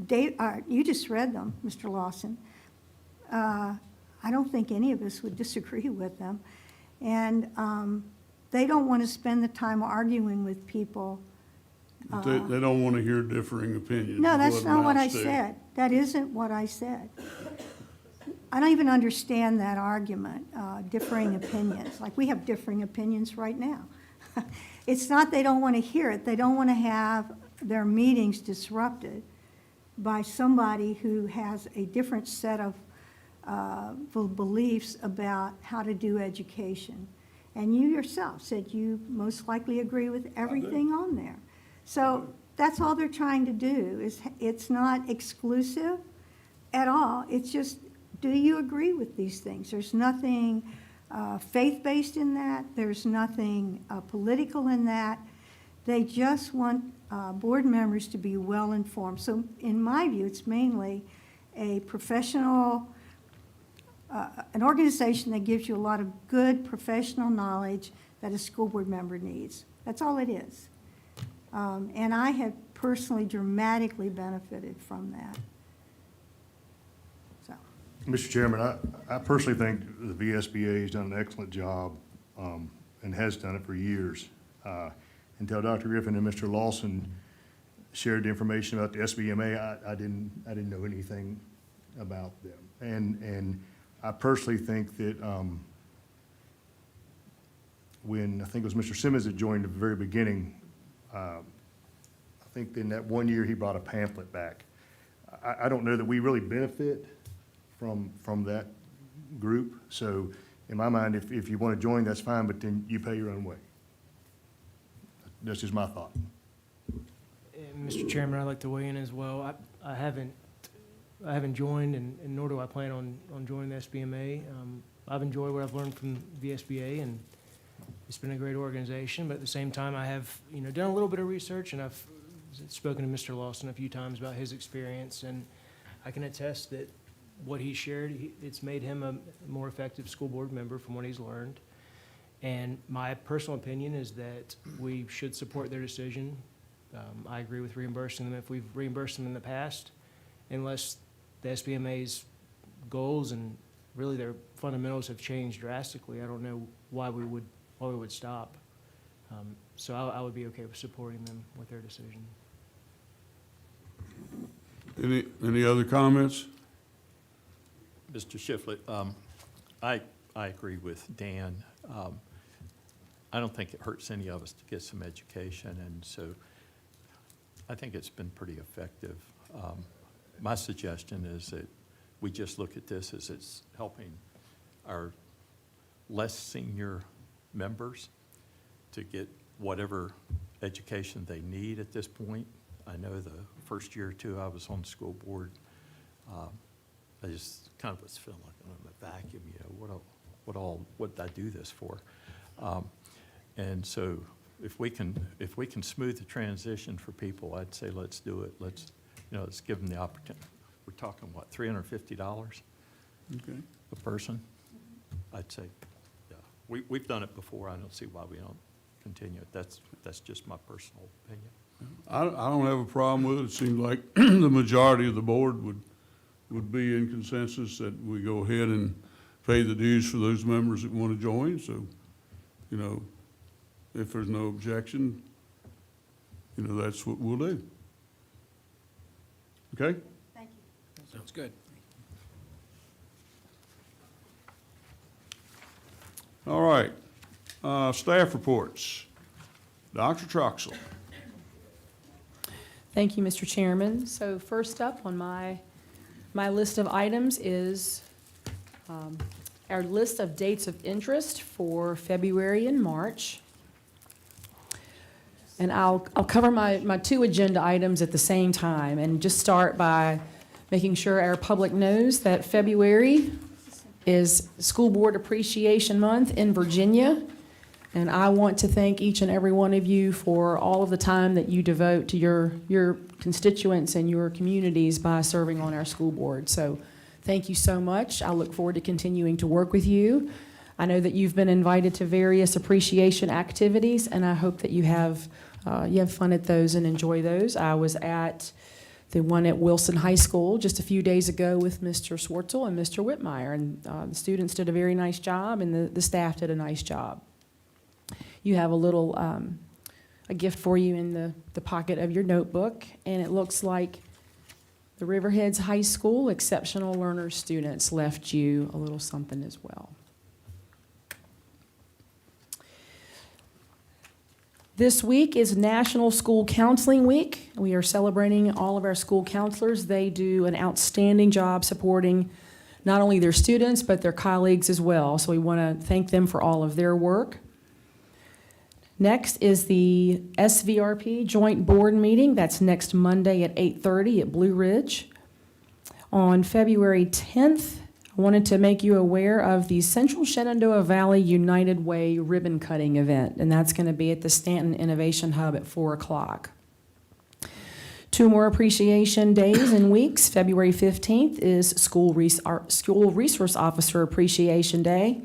You just read them, Mr. Lawson. I don't think any of us would disagree with them. And they don't want to spend the time arguing with people. They don't want to hear differing opinions. No, is that's it not what I amounts to. said. That isn't what I said. I don't even understand that argument, differing opinions. Like, we have differing opinions right now. It's not they don't want to hear it. They don't want to have their meetings disrupted by somebody who has a different set of beliefs about how to do education. And you yourself said you most likely agree with everything on there. So that's all they're trying to do. It's not exclusive at all. It's just, do you agree with these things? There's nothing faith-based in that. There's nothing political in that. They just want board members to be well-informed. So in my view, it's mainly a professional, an organization that gives you a lot of good professional knowledge that a school board member needs. That's all it is. And I have personally dramatically benefited from that. So. Mr. Chairman, I personally think the VSBA has done an excellent job and has done it for years. Until Dr. Griffin and Mr. Lawson shared the information about the SBMA, I didn't know anything about them. And I personally think that when I think it was Mr. Simmons that joined at the very beginning, I think in that 1 year he brought a pamphlet back. I don't know that we really benefit from that group. So in my mind, if you want to join, that's fine, but then you pay your own way. That's just my thought. Mr. Chairman, I'd like to weigh in as well. I haven't joined, and nor do I plan on joining the SBMA. I've enjoyed what I've learned from the SBA, and it's been a great organization. But at the same time, I have done a little bit of research, and I've spoken to Mr. Lawson a few times about his experience, and I can attest that what he shared, it's made him a more effective school board member from what he's learned. And my personal opinion is that we should support their decision. I agree with reimbursing them if we've reimbursed them in the past, unless the SBMA's goals and really their fundamentals have changed drastically. I don't know why we would stop. So I would be okay with supporting them with their decision. Any other comments? Mr. Shiflett, I agree with Dan. I don't think it hurts any of us to get some education, and so I think it's been pretty effective. My suggestion is that we just look at this as it's helping our less senior members to get whatever education they need at this point. I know the first year or two I was on the school board, I just kind of was feeling like I'm in a vacuum. What did I do this for? And so if we can smooth the transition for people, I'd say let's do it. Let's give them the opportunity. We're talking what, $350 Okay. a person? I'd say, yeah. We've done it before. I don't see why we don't continue it. That's just my personal opinion. I don't have a problem with it. It seems like the majority of the board would be in consensus that we go ahead and pay the dues for those members that want to join. So, you know, if there's no objection, you know, that's what we'll do. Okay? Sounds good. All right. Staff reports. Dr. Troxel. Thank you, Mr. Chairman. So first up on my list of items is our list of dates of interest for February and March. And I'll cover my two agenda items at the same time and just start by making sure our public knows that February is School Board Appreciation Month in Virginia. And I want to thank each and every one of you for all of the time that you devote to your constituents and your communities by serving on our school board. So thank you so much. I look forward to continuing to work with you. I know that you've been invited to various appreciation activities, and I hope that you have fun at those and enjoy those. I was at the one at Wilson High School just a few days ago with Mr. Swartzel and Mr. Whitmire, and the students did a very nice job, and the staff did a nice job. You have a little a gift for you in the pocket of your notebook, and it looks like the Riverheads High School Exceptional Learners students left you a little something as well. This week is National School Counseling Week. We are celebrating all of our school counselors. They do an outstanding job supporting not only their students, but their colleagues as well. So we want to thank them for all of their work. Next is the SVRP Joint Board Meeting. That's next Monday at 8:30 at Blue Ridge. On February 10th, I wanted to make you aware of the Central Shenandoah Valley United Way ribbon cutting event, and that's going to be at the Stanton Innovation Hub at 4 o'clock. Two more appreciation days and weeks. February 15th is School Resource Officer Appreciation Day,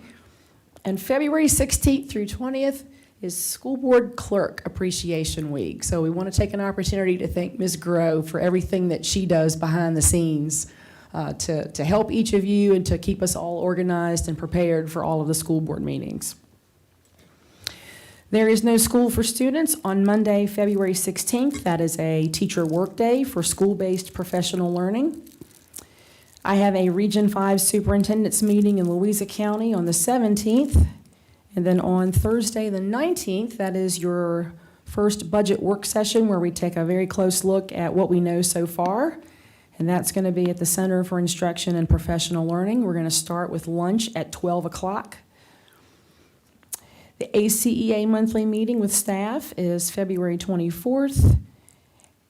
and February 16th through 20th is School Board Clerk Appreciation Week. So we want to take an opportunity to thank Ms. Grove for everything that she does behind the scenes to help each of you and to keep us all organized and prepared for all of the school board meetings. There is no school for students on Monday, February 16th. That is a teacher work day for school-based professional learning. I have a Region 5 superintendent's meeting in Louisa County on the 17th. And then on Thursday, the 19th, that is your first budget work session where we take a very close look at what we know so far. And that's going to be at the Center for Instruction and Professional Learning. We're going to start with lunch at 12 o'clock. The ACEA monthly meeting with staff is February 24th.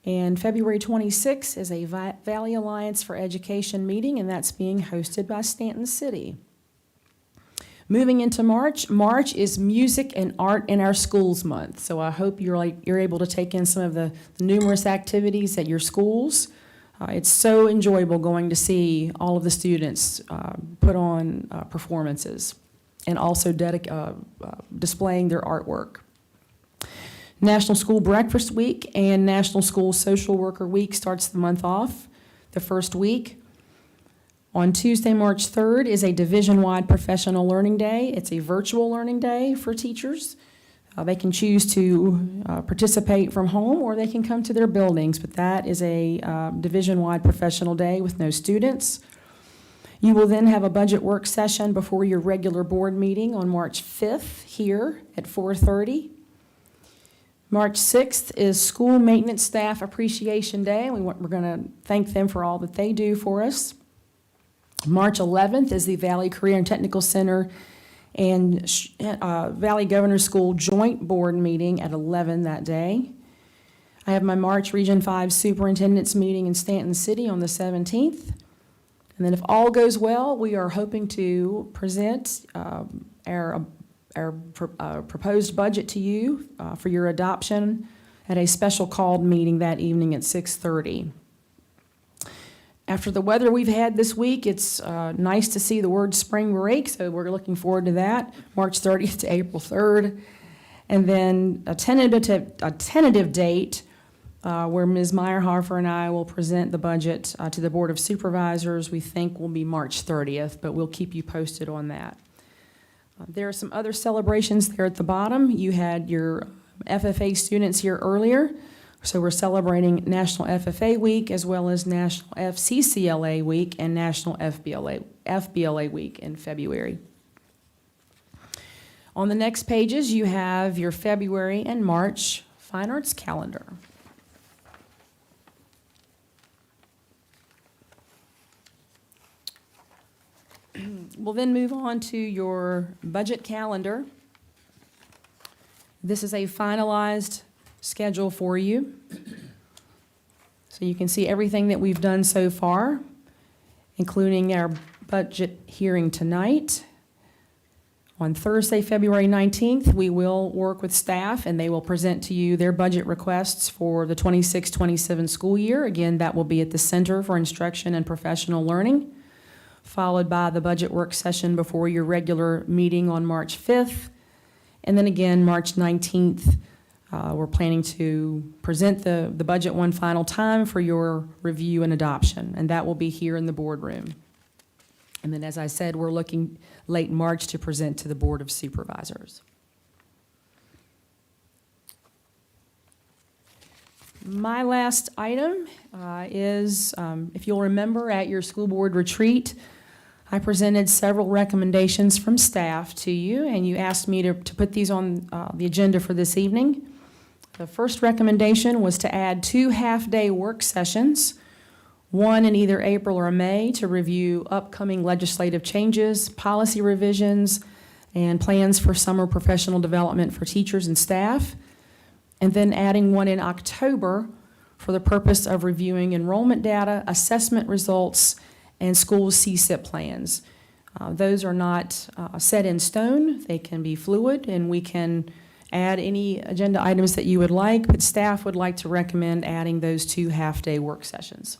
And February 26th is a Valley Alliance for Education meeting, and that's being hosted by Stanton City. Moving into March, March is Music and Art in Our Schools Month. So I hope you're able to take in some of the numerous activities at your schools. It's so enjoyable going to see all of the students put on performances and also displaying their artwork. National School Breakfast Week and National School Social Worker Week starts the month off, the first week. On Tuesday, March 3rd is a division-wide professional learning day. It's a virtual learning day for teachers. They can choose to participate from home or they can come to their buildings, but that is a division-wide professional day with no students. You will then have a budget work session before your regular board meeting on March 5th here at 4:30. March 6th is School Maintenance Staff Appreciation Day. We're going to thank them for all that they do for us. March 11th is the Valley Career and Technical Center and Valley Governor's School Joint Board meeting at 11 that day. I have my March Region 5 Superintendent's meeting in Stanton City on the 17th. And then if all goes well, we are hoping to present our proposed budget to you for your adoption at a special called meeting that evening at 6:30. After the weather we've had this week, it's nice to see the word spring break, so we're looking forward to that, March 30th to April 3rd. And then a tentative date where Ms. Meyerhofer and I will present the budget to the Board of Supervisors. We think will be March 30th, but we'll keep you posted on that. There are some other celebrations there at the bottom. You had your FFA students here earlier. So we're celebrating National FFA Week as well as National FCCLA Week and National FBLA Week in February. On the next pages, you have your February and March Fine Arts calendar. We'll then move on to your budget calendar. This is a finalized schedule for you. So you can see everything that we've done so far, including our budget hearing tonight. On Thursday, February 19th, we will work with staff and they will present to you their budget requests for the 26-27 school year. Again, that will be at the Center for Instruction and Professional Learning, followed by the budget work session before your regular meeting on March 5th. And then again, March 19th, we're planning to present the budget one final time for your review and adoption, and that will be here in the boardroom. And then, as I said, we're looking late March to present to the Board of Supervisors. My last item is, if you'll remember, at your school board retreat, I presented several recommendations from staff to you, and you asked me to put these on the agenda for this evening. The first recommendation was to add 2 half-day work sessions, one in either April or May, to review upcoming legislative changes, policy revisions, and plans for summer professional development for teachers and staff, and then adding one in October for the purpose of reviewing enrollment data, assessment results, and school CSIP plans. Those are not set in stone. They can be fluid, and we can add any agenda items that you would like, but staff would like to recommend adding those 2 half-day work sessions.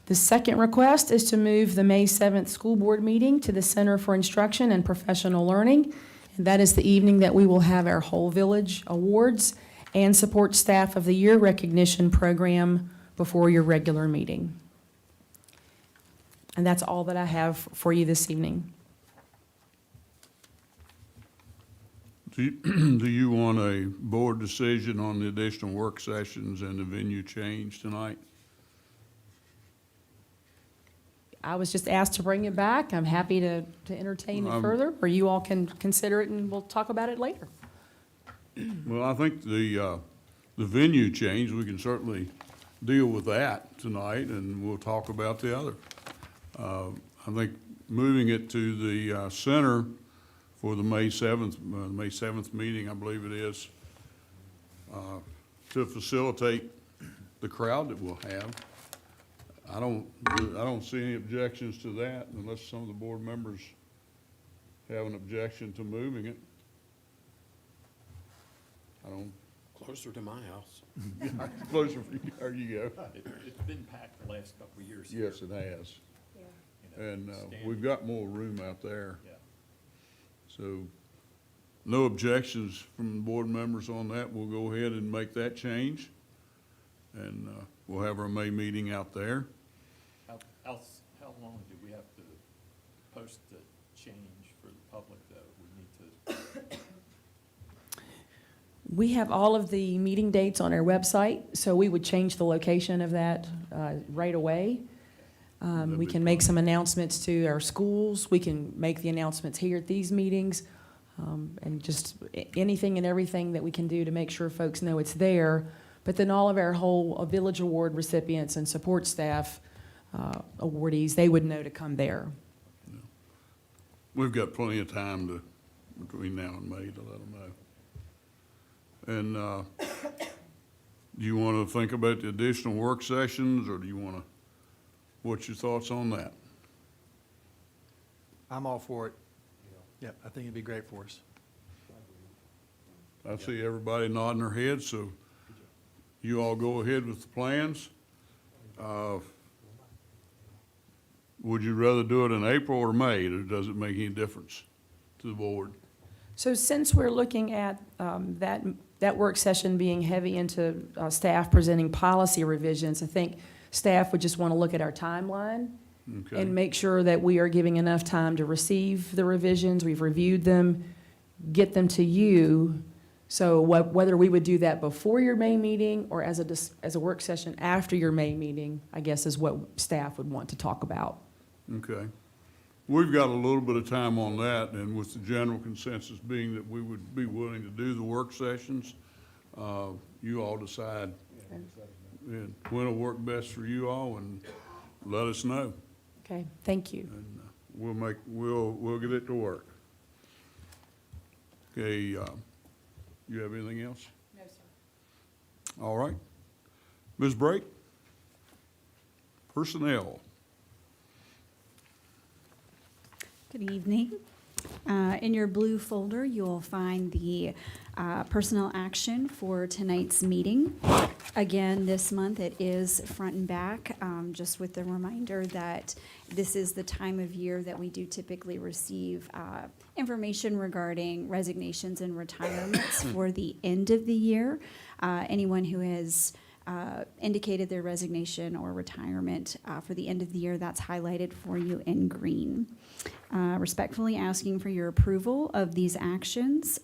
The second request is to move the May 7th school board meeting to the Center for Instruction and Professional Learning. And that is the evening that we will have our Whole Village Awards and Support Staff of the Year recognition program before your regular meeting. And that's all that I have for you this evening. Do you want a board decision on the additional work sessions and the venue change tonight? I was just asked to bring it back. I'm happy to entertain it further, or you all can consider it and we'll talk about it later. Well, I think the venue change, we can certainly deal with that tonight, and we'll talk about the other. I think moving it to the center for the May 7th meeting, I believe it is, to facilitate the crowd that we'll have. I don't see any objections to that unless some of the board members have an objection to moving it. I don't. Closer to my house. Closer for you, there you go. It's been packed the last couple of years. Yes, it has. And we've got more room out there. Yeah. So, no objections from the board members on that. We'll go ahead and make that change. And we'll have our May meeting out there. How long do we have to post the change for the public, though? We need to. We have all of the meeting dates on our website, so we would change the location of that right away. We can make some announcements to our schools. We can make the announcements here at these meetings, and just anything and everything that we can do to make sure folks know it's there. But then all of our whole Village Award recipients and support staff awardees, they would know to come there. We've got plenty of time between now and May to let them know. And do you want to think about the additional work sessions, or do you want to, what's your thoughts on that? I'm all for it. Yeah, I think it'd be great for us. I see everybody nodding their heads, so you all go ahead with the plans. Would you rather do it in April or May, or does it make any difference to the board? So since we're looking at that work session being heavy into staff presenting policy revisions, I think staff would just want to look at our timeline Okay. and make sure that we are giving enough time to receive the revisions, we've reviewed them, get them to you. So whether we would do that before your May meeting or as a work session after your May meeting, I guess is what staff would want to talk about. Okay. We've got a little bit of time on that, and with the general consensus being that we would be willing to do the work sessions, you all decide when it'll work best for you all, and let us know. Okay, thank you. And we'll get it to work. Okay, you have anything else? No, sir. All right. Ms. Brake? Personnel. Good evening. In your blue folder, you'll find the personnel action for tonight's meeting. Again, this month it is front and back, just with the reminder that this is the time of year that we do typically receive information regarding resignations and retirements for the end of the year. Anyone who has indicated their resignation or retirement for the end of the year, that's highlighted for you in green. Respectfully asking for your approval of these actions.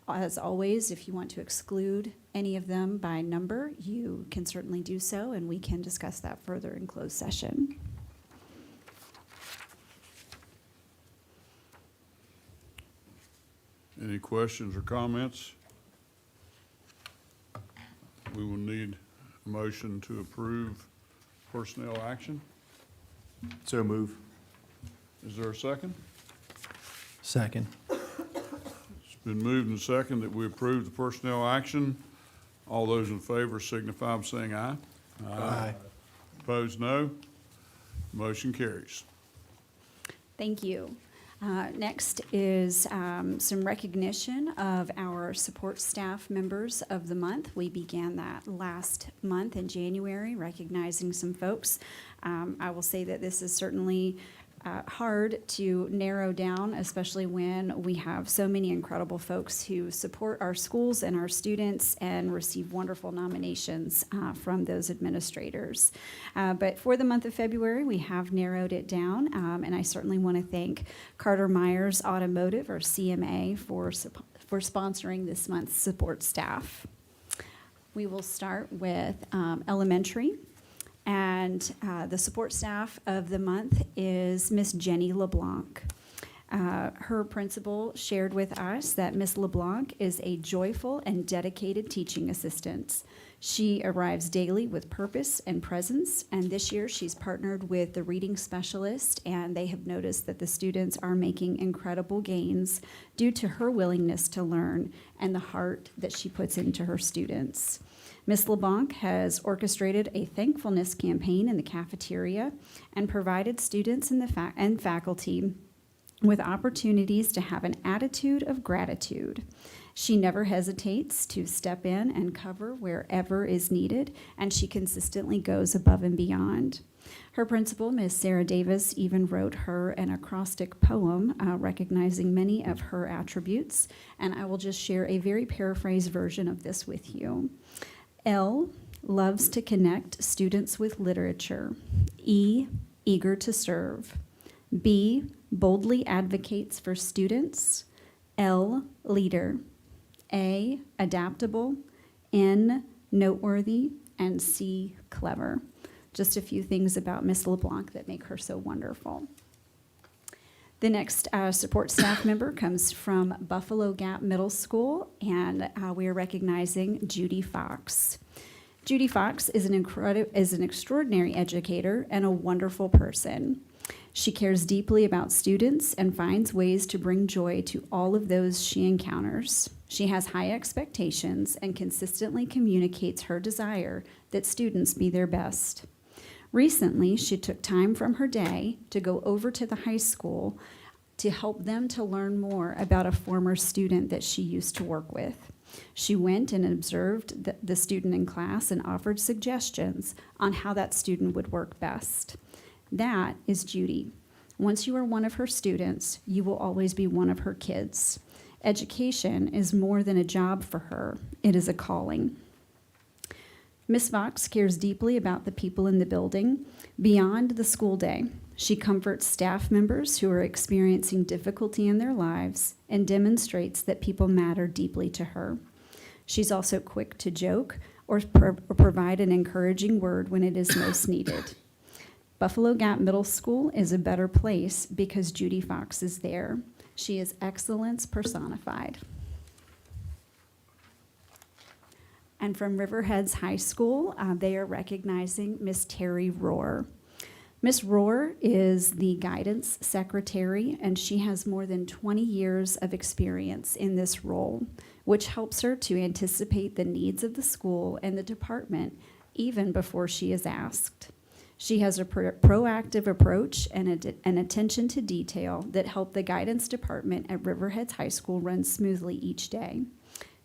As always, if you want to exclude any of them by number, you can certainly do so, and we can discuss that further in closed session. Any questions or comments? We will need a motion to approve personnel action. So move. Is there a second? Second. It's been moved and second that we approve the personnel action. All those in favor signify by saying aye. Aye. Opposed, no. Motion carries. Thank you. Next is some recognition of our support staff members of the month. We began that last month in January, recognizing some folks. I will say that this is certainly hard to narrow down, especially when we have so many incredible folks who support our schools and our students and receive wonderful nominations from those administrators. But for the month of February, we have narrowed it down, and I certainly want to thank Carter Myers Automotive, or CMA, for sponsoring this month's support staff. We will start with elementary. And the support staff of the month is Miss Jenny LeBlanc. Her principal shared with us that Miss LeBlanc is a joyful and dedicated teaching assistant. She arrives daily with purpose and presence, and this year she's partnered with the reading specialist, and they have noticed that the students are making incredible gains due to her willingness to learn and the heart that she puts into her students. Ms. LeBlanc has orchestrated a thankfulness campaign in the cafeteria and provided students and faculty with opportunities to have an attitude of gratitude. She never hesitates to step in and cover wherever is needed, and she consistently goes above and beyond. Her principal, Ms. Sarah Davis, even wrote her an acrostic poem recognizing many of her attributes, and I will just share a very paraphrased version of this with you. L loves to connect students with literature. E, eager to serve. B, boldly advocates for students. L, leader. A, adaptable. N, noteworthy. And C, clever. Just a few things about Miss LeBlanc that make her so wonderful. The next support staff member comes from Buffalo Gap Middle School, and we are recognizing Judy Fox. Judy Fox is an extraordinary educator and a wonderful person. She cares deeply about students and finds ways to bring joy to all of those she encounters. She has high expectations and consistently communicates her desire that students be their best. Recently, she took time from her day to go over to the high school to help them to learn more about a former student that she used to work with. She went and observed the student in class and offered suggestions on how that student would work best. That is Judy. Once you are one of her students, you will always be one of her kids. Education is more than a job for her. It is a calling. Ms. Fox cares deeply about the people in the building beyond the school day. She comforts staff members who are experiencing difficulty in their lives and demonstrates that people matter deeply to her. She's also quick to joke or provide an encouraging word when it is most needed. Buffalo Gap Middle School is a better place because Judy Fox is there. She is excellence personified. And from Riverheads High School, they are recognizing Miss Terry Rohr. Miss Rohr is the guidance secretary, and she has more than 20 years of experience in this role, which helps her to anticipate the needs of the school and the department even before she is asked. She has a proactive approach and an attention to detail that help the guidance department at Riverheads High School run smoothly each day.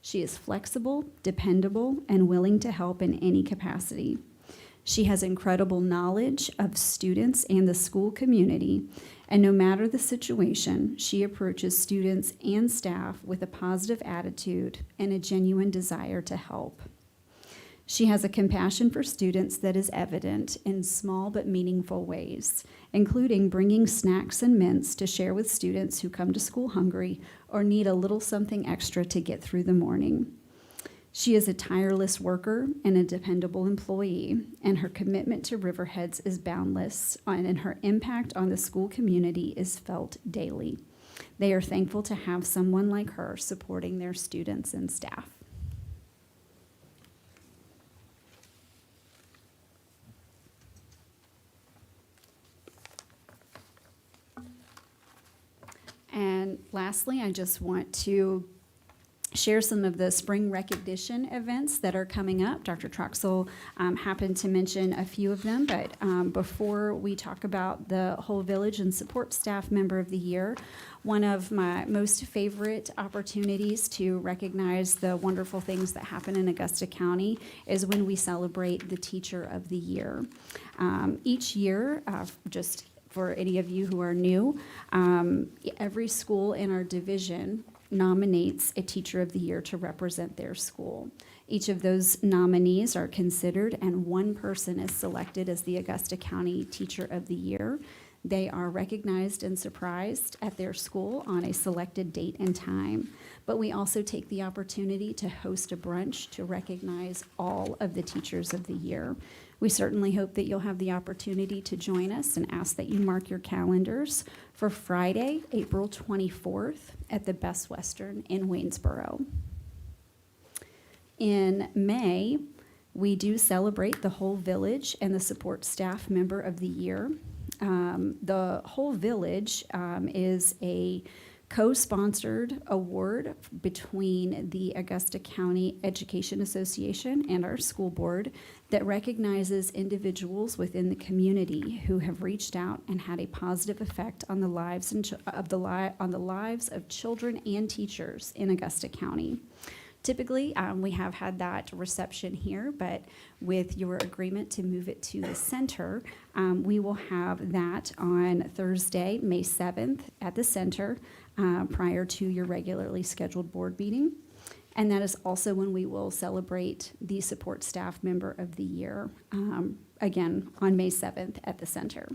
She is flexible, dependable, and willing to help in any capacity. She has incredible knowledge of students and the school community, and no matter the situation, she approaches students and staff with a positive attitude and a genuine desire to help. She has a compassion for students that is evident in small but meaningful ways, including bringing snacks and mints to share with students who come to school hungry or need a little something extra to get through the morning. She is a tireless worker and a dependable employee, and her commitment to Riverheads is boundless, and her impact on the school community is felt daily. They are thankful to have someone like her supporting their students and staff. And lastly, I just want to share some of the spring recognition events that are coming up. Dr. Troxel happened to mention a few of them, but before we talk about the Whole Village and Support Staff Member of the Year, one of my most favorite opportunities to recognize the wonderful things that happen in Augusta County is when we celebrate the Teacher of the Year. Each year, just for any of you who are new, every school in our division nominates a Teacher of the Year to represent their school. Each of those nominees are considered, and one person is selected as the Augusta County Teacher of the Year. They are recognized and surprised at their school on a selected date and time. But we also take the opportunity to host a brunch to recognize all of the Teachers of the Year. We certainly hope that you'll have the opportunity to join us and ask that you mark your calendars for Friday, April 24th at the Best Western in Waynesboro. In May, we do celebrate the Whole Village and the Support Staff Member of the Year. The Whole Village is a co-sponsored award between the Augusta County Education Association and our school board that recognizes individuals within the community who have reached out and had a positive effect on the lives of children and teachers in Augusta County. Typically, we have had that reception here, but with your agreement to move it to the center, we will have that on Thursday, May 7th at the center prior to your regularly scheduled board meeting. And that is also when we will celebrate the Support Staff Member of the Year, again, on May 7th at the center.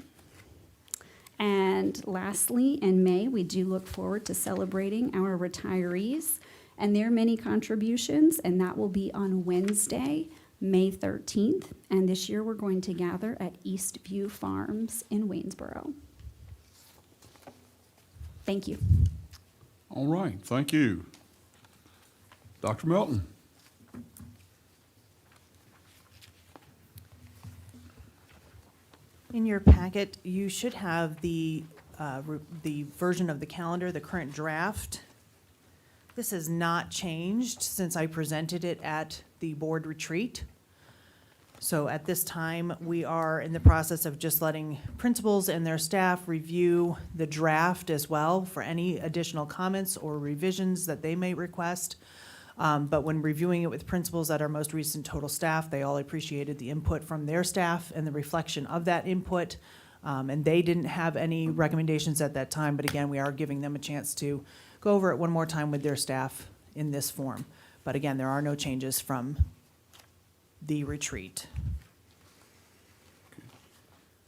And lastly, in May, we do look forward to celebrating our retirees and their many contributions, and that will be on Wednesday, May 13th. And this year, we're going to gather at Eastview Farms in Waynesboro. Thank you. All right, thank you. Dr. Melton. In your packet, you should have the version of the calendar, the current draft. This has not changed since I presented it at the board retreat. So at this time, we are in the process of just letting principals and their staff review the draft as well for any additional comments or revisions that they may request. But when reviewing it with principals at our most recent total staff, they all appreciated the input from their staff and the reflection of that input. And they didn't have any recommendations at that time, but again, we are giving them a chance to go over it one more time with their staff in this form. But again, there are no changes from the retreat.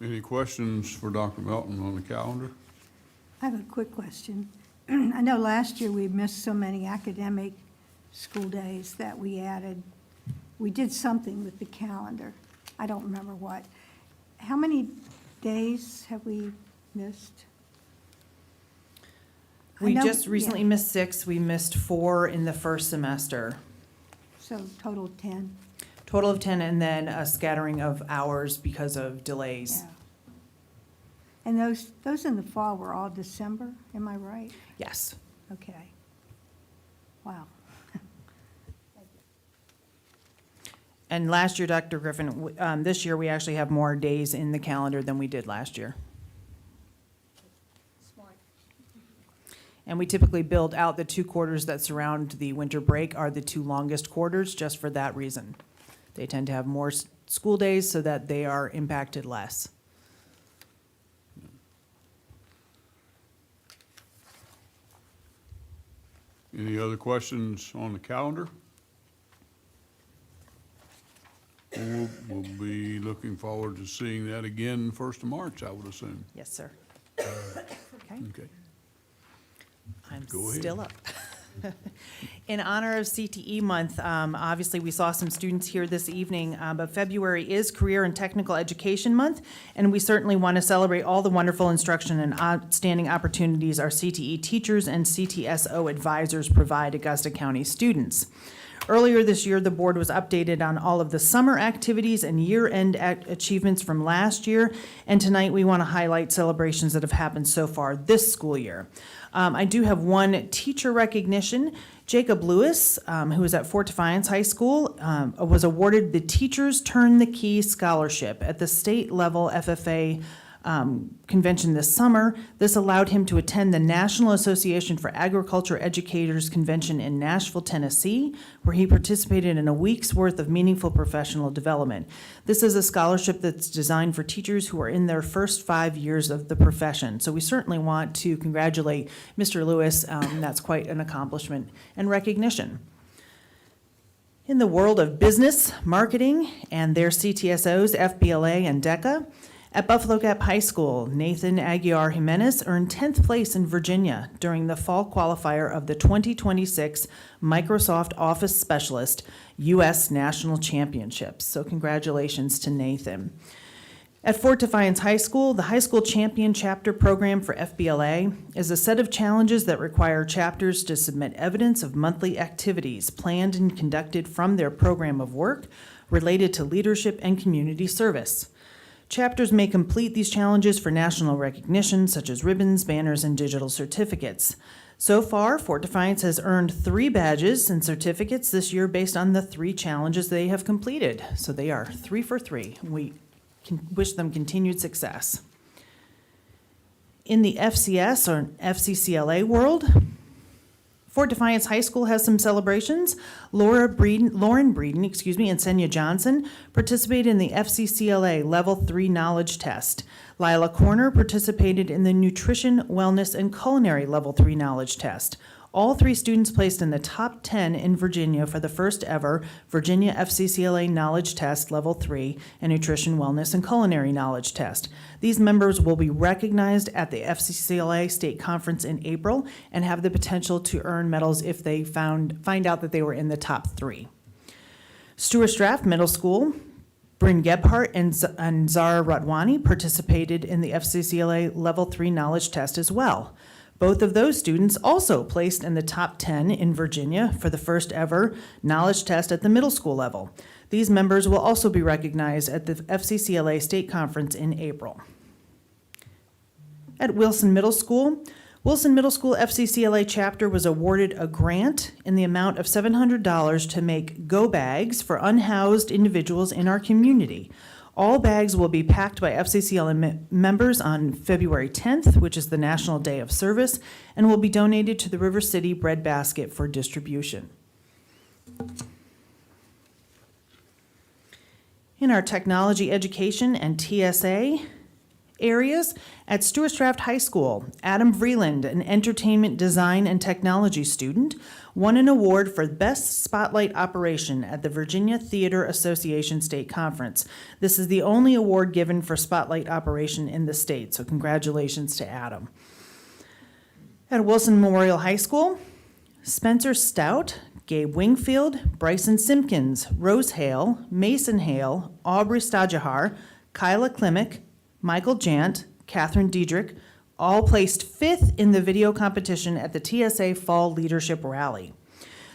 Any questions for Dr. Melton on the calendar? I have a quick question. I know last year we missed so many academic school days that we added. We did something with the calendar. I don't remember what. How many days have we missed? I We know- just recently yeah. missed 6. We missed 4 in the first semester. So total 10? Total of 10, and then a scattering of hours because of delays. Yeah. And those in the fall were all December, am I right? Yes. Okay. Wow. And last year, Dr. Griffin, this year, we actually have more days in the calendar than we did last year. And we typically build out the 2 quarters that surround the winter break are the 2 longest quarters, just for that reason. They tend to have more school days so that they are impacted less. Any other questions on the calendar? We'll be looking forward to seeing that again 1st of March, I would assume. Yes, sir. Okay. Okay. I'm Go ahead. still up. In honor of CTE Month, obviously, we saw some students here this evening, but February is Career and Technical Education Month, and we certainly want to celebrate all the wonderful instruction and outstanding opportunities our CTE teachers and CTSO advisors provide Augusta County students. Earlier this year, the board was updated on all of the summer activities and year-end achievements from last year, and tonight we want to highlight celebrations that have happened so far this school year. I do have one teacher recognition. Jacob Lewis, who is at Fort Defiance High School, was awarded the Teachers Turn the Key Scholarship at the state level FFA convention this summer. This allowed him to attend the National Association for Agriculture Educators Convention in Nashville, Tennessee, where he participated in a week's worth of meaningful professional development. This is a scholarship that's designed for teachers who are in their first 5 years of the profession. So we certainly want to congratulate Mr. Lewis. That's quite an accomplishment and recognition. In the world of business, marketing, and their CTSOs, FBLA and DECA, at Buffalo Gap High School, Nathan Aguiar Jimenez earned 10th place in Virginia during the fall qualifier of the 2026 Microsoft Office Specialist U.S. National Championships. So congratulations to Nathan. At Fort Defiance High School, the High School Champion Chapter Program for FBLA is a set of challenges that require chapters to submit evidence of monthly activities planned and conducted from their program of work related to leadership and community service. Chapters may complete these challenges for national recognition, such as ribbons, banners, and digital certificates. So far, Fort Defiance has earned 3 badges and certificates this year based on the 3 challenges they have completed. So they are 3 for 3. We can wish them continued success. In the FCS or FCCLA world, Fort Defiance High School has some celebrations. Lauren Breeden, and Senya Johnson participated in the FCCLA Level 3 Knowledge Test. Lila Corner participated in the Nutrition, Wellness, and Culinary Level 3 Knowledge Test. All 3 students placed in the top 10 in Virginia for the first ever Virginia FCCLA Knowledge Test Level 3 and Nutrition, Wellness, and Culinary Knowledge Test. These members will be recognized at the FCCLA State Conference in April and have the potential to earn medals if they find out that they were in the top 3. Stuart Straff Middle School, Bryn Gebhardt and Zara Radwani participated in the FCCLA Level 3 Knowledge Test as well. Both of those students also placed in the top 10 in Virginia for the first ever knowledge test at the middle school level. These members will also be recognized at the FCCLA State Conference in April. At Wilson Middle School FCCLA chapter was awarded a grant in the amount of $700 to make go bags for unhoused individuals in our community. All bags will be packed by FCCLA members on February 10th, which is the National Day of Service, and will be donated to the River City Bread Basket for distribution. In our technology education and TSA areas. At Stuart Draft High School, Adam Vreeland, an entertainment design and technology student, won an award for Best Spotlight Operation at the Virginia Theater Association State Conference. This is the only award given for Spotlight Operation in the state, so congratulations to Adam. At Wilson Memorial High School, Spencer Stout, Gabe Wingfield, Bryson Simpkins, Rose Hale, Mason Hale, Aubrey Stajahar, Kyla Klimick, Michael Jant, Catherine Diedrich, all placed 5th in the video competition at the TSA Fall Leadership Rally.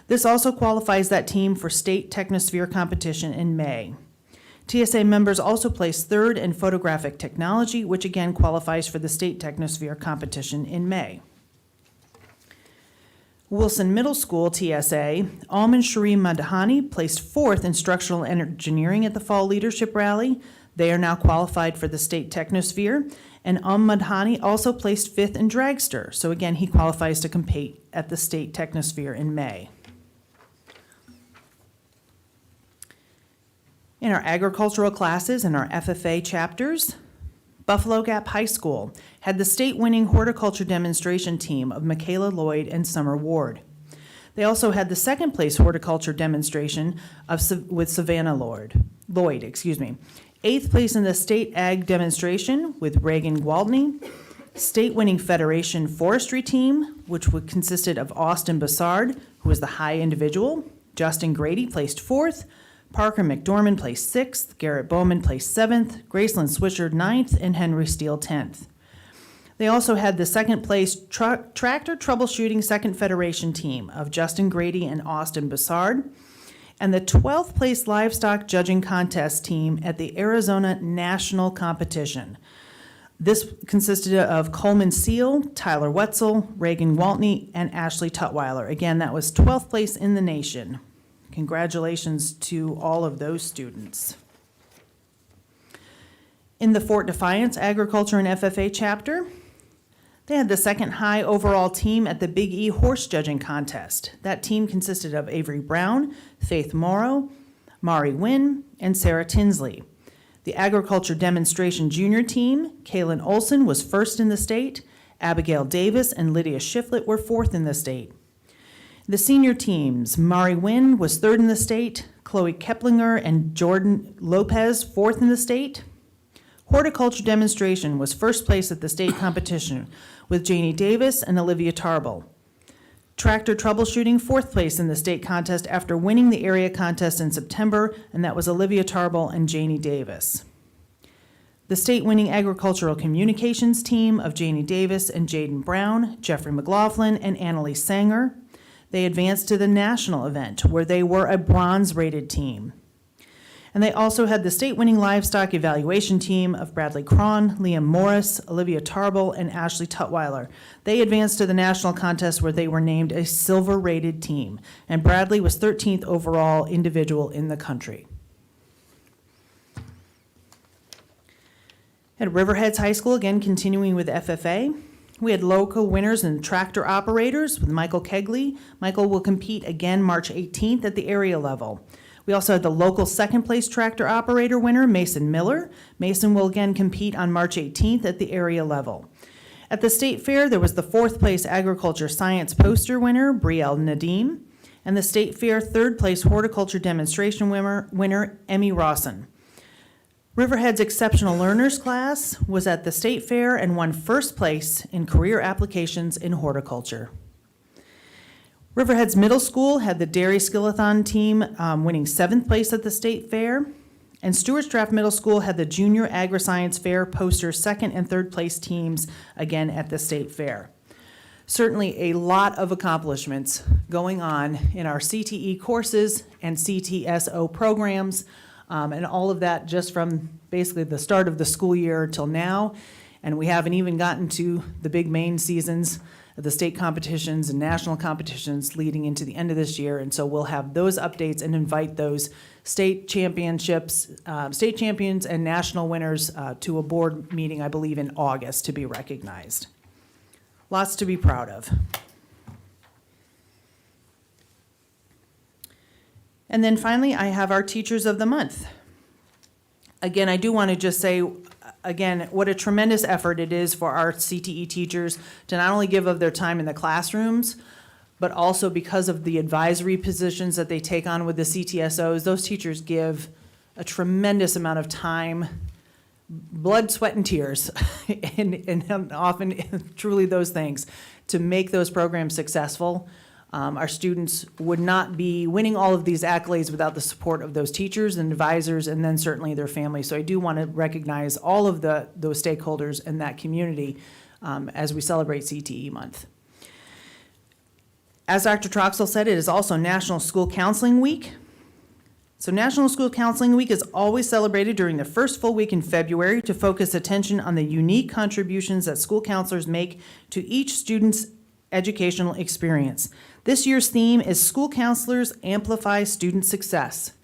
This also qualifies that team for state Technosphere competition in May. TSA members also placed 3rd in photographic technology, which again qualifies for the state Technosphere competition in May. Wilson Middle School TSA, Alman Sharee Madhani placed 4th in structural engineering at the Fall Leadership Rally. They are now qualified for the state Technosphere. And Madhani also placed 5th in Dragster. So again, he qualifies to compete at the state Technosphere in May. In our agricultural classes and our FFA chapters, Buffalo Gap High School had the state-winning horticulture demonstration team of Michaela Lloyd and Summer Ward. They also had the second place horticulture demonstration with Savannah Lloyd. 8th place in the state ag demonstration with Reagan Gwaldney. State-winning Federation forestry team, which consisted of Austin Bassard, who was the high individual. Justin Grady placed 4th. Parker McDormand placed 6th, Garrett Bowman placed 7th, Graceland Swisher 9th, and Henry Steele 10th. They also had the second place tractor troubleshooting second federation team of Justin Grady and Austin Bassard, and the 12th place livestock judging contest team at the Arizona National Competition. This consisted of Coleman Seal, Tyler Wetzel, Reagan Waltney, and Ashley Tutwiler. Again, that was 12th place in the nation. Congratulations to all of those students. In the Fort Defiance Agriculture and FFA chapter, they had the second high overall team at the Big E Horse Judging Contest. That team consisted of Avery Brown, Faith Morrow, Mari Wynn, and Sarah Tinsley. The Agriculture Demonstration Junior team, Kaylin Olson was 1st in the state, Abigail Davis and Lydia Shiflett were 4th in the state. The senior teams, Mari Wynn was 3rd in the state, Chloe Keplinger and Jordan Lopez 4th in the state. Horticulture demonstration was 1st place at the state competition with Janie Davis and Olivia Tarbell. Tractor troubleshooting 4th place in the state contest after winning the area contest in September, and that was Olivia Tarbell and Janie Davis. The state-winning agricultural communications team of Janie Davis and Jaden Brown, Jeffrey McLaughlin, and Annalise Sanger. They advanced to the national event, where they were a bronze-rated team. And they also had the state-winning livestock evaluation team of Bradley Cron, Liam Morris, Olivia Tarbell, and Ashley Tutwiler. They advanced to the national contest where they were named a silver-rated team, and Bradley was 13th overall individual in the country. At Riverheads High School, again continuing with FFA, we had local winners in tractor operators with Michael Kegley. Michael will compete again March 18th at the area level. We also had the local second place tractor operator winner, Mason Miller. Mason will again compete on March 18th at the area level. At the state fair, there was the 4th place agriculture science poster winner, Brielle Nadim, and the state fair 3rd place horticulture demonstration winner, Emmy Rawson. Riverhead's Exceptional Learners class was at the state fair and won 1st place in career applications in horticulture. Riverhead's Middle School had the Dairy Skillathon team winning 7th place at the state fair, and Stewart's Draft Middle School had the Junior Agri-Science Fair poster 2nd and 3rd place teams again at the state fair. Certainly a lot of accomplishments going on in our CTE courses and CTSO programs. And all of that just from basically the start of the school year till now. And we haven't even gotten to the big main seasons of the state competitions and national competitions leading into the end of this year. And so we'll have those updates and invite those state championships, state champions and national winners to a board meeting, I believe, in August to be recognized. Lots to be proud of. And then finally, I have our Teachers of the Month. Again, I do want to just say again, what a tremendous effort it is for our CTE teachers to not only give of their time in the classrooms, but also because of the advisory positions that they take on with the CTSOs, those teachers give a tremendous amount of time, blood, sweat, and tears, and often truly those things, to make those programs successful. Our students would not be winning all of these accolades without the support of those teachers and advisors, and then certainly their families. So I do want to recognize all of those stakeholders in that community as we celebrate CTE Month. As Dr. Troxell said, it is also National School Counseling Week. So National School Counseling Week is always celebrated during the first full week in February to focus attention on the unique contributions that school counselors make to each student's educational experience. This year's theme is School Counselors Amplify Student Success.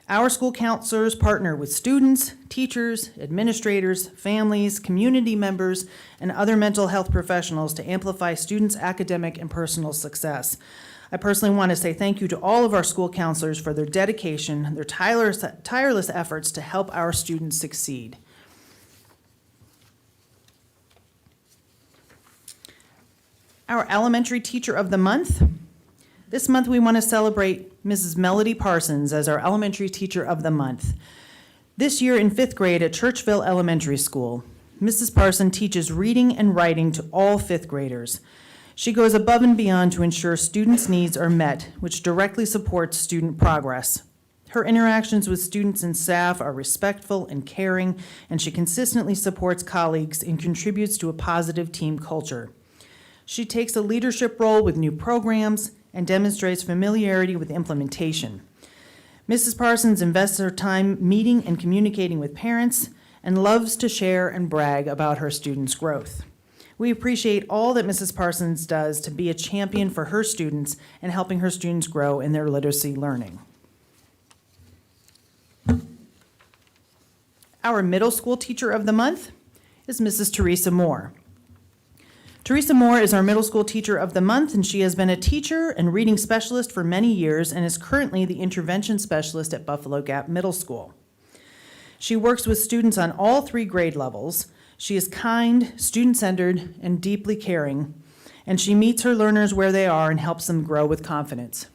Our school counselors partner with students, teachers, administrators, families, community members, and other mental health professionals to amplify students' academic and personal success. I personally want to say thank you to all of our school counselors for their dedication, their tireless efforts to help our students succeed. Our Elementary Teacher of the Month. This month we want to celebrate Mrs. Melody Parsons as our Elementary Teacher of the Month. This year in 5th grade at Churchville Elementary School, Mrs. Parsons teaches reading and writing to all 5th graders. She goes above and beyond to ensure students' needs are met, which directly supports student progress. Her interactions with students and staff are respectful and caring, and she consistently supports colleagues and contributes to a positive team culture. She takes a leadership role with new programs and demonstrates familiarity with implementation. Mrs. Parsons invests her time meeting and communicating with parents and loves to share and brag about her students' growth. We appreciate all that Mrs. Parsons does to be a champion for her students and helping her students grow in their literacy learning. Our Middle School Teacher of the Month is Mrs. Teresa Moore. Teresa Moore is our Middle School Teacher of the Month, and she has been a teacher and reading specialist for many years and is currently the intervention specialist at Buffalo Gap Middle School. She works with students on all 3 grade levels. She is kind, student-centered, and deeply caring, and she meets her learners where they are and helps them grow with confidence.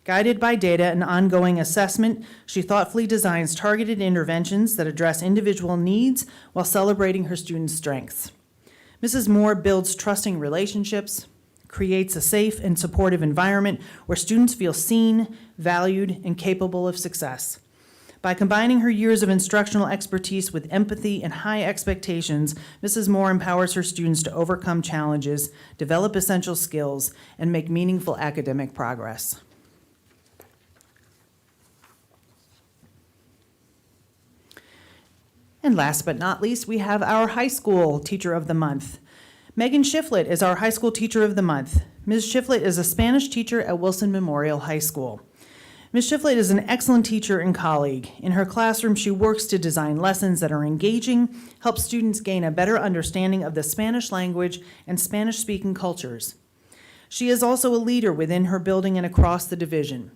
Guided by data and ongoing assessment, she thoughtfully designs targeted interventions that address individual needs while celebrating her students' strengths. Mrs. Moore builds trusting relationships, creates a safe and supportive environment where students feel seen, valued, and capable of success. By combining her years of instructional expertise with empathy and high expectations, Mrs. Moore empowers her students to overcome challenges, develop essential skills, and make meaningful academic progress. And last but not least, we have our High School Teacher of the Month. Megan Shiflett is our High School Teacher of the Month. Ms. Shiflett is a Spanish teacher at Wilson Memorial High School. Ms. Shiflett is an excellent teacher and colleague. In her classroom, she works to design lessons that are engaging, help students gain a better understanding of the Spanish language and Spanish-speaking cultures. She is also a leader within her building and across the division.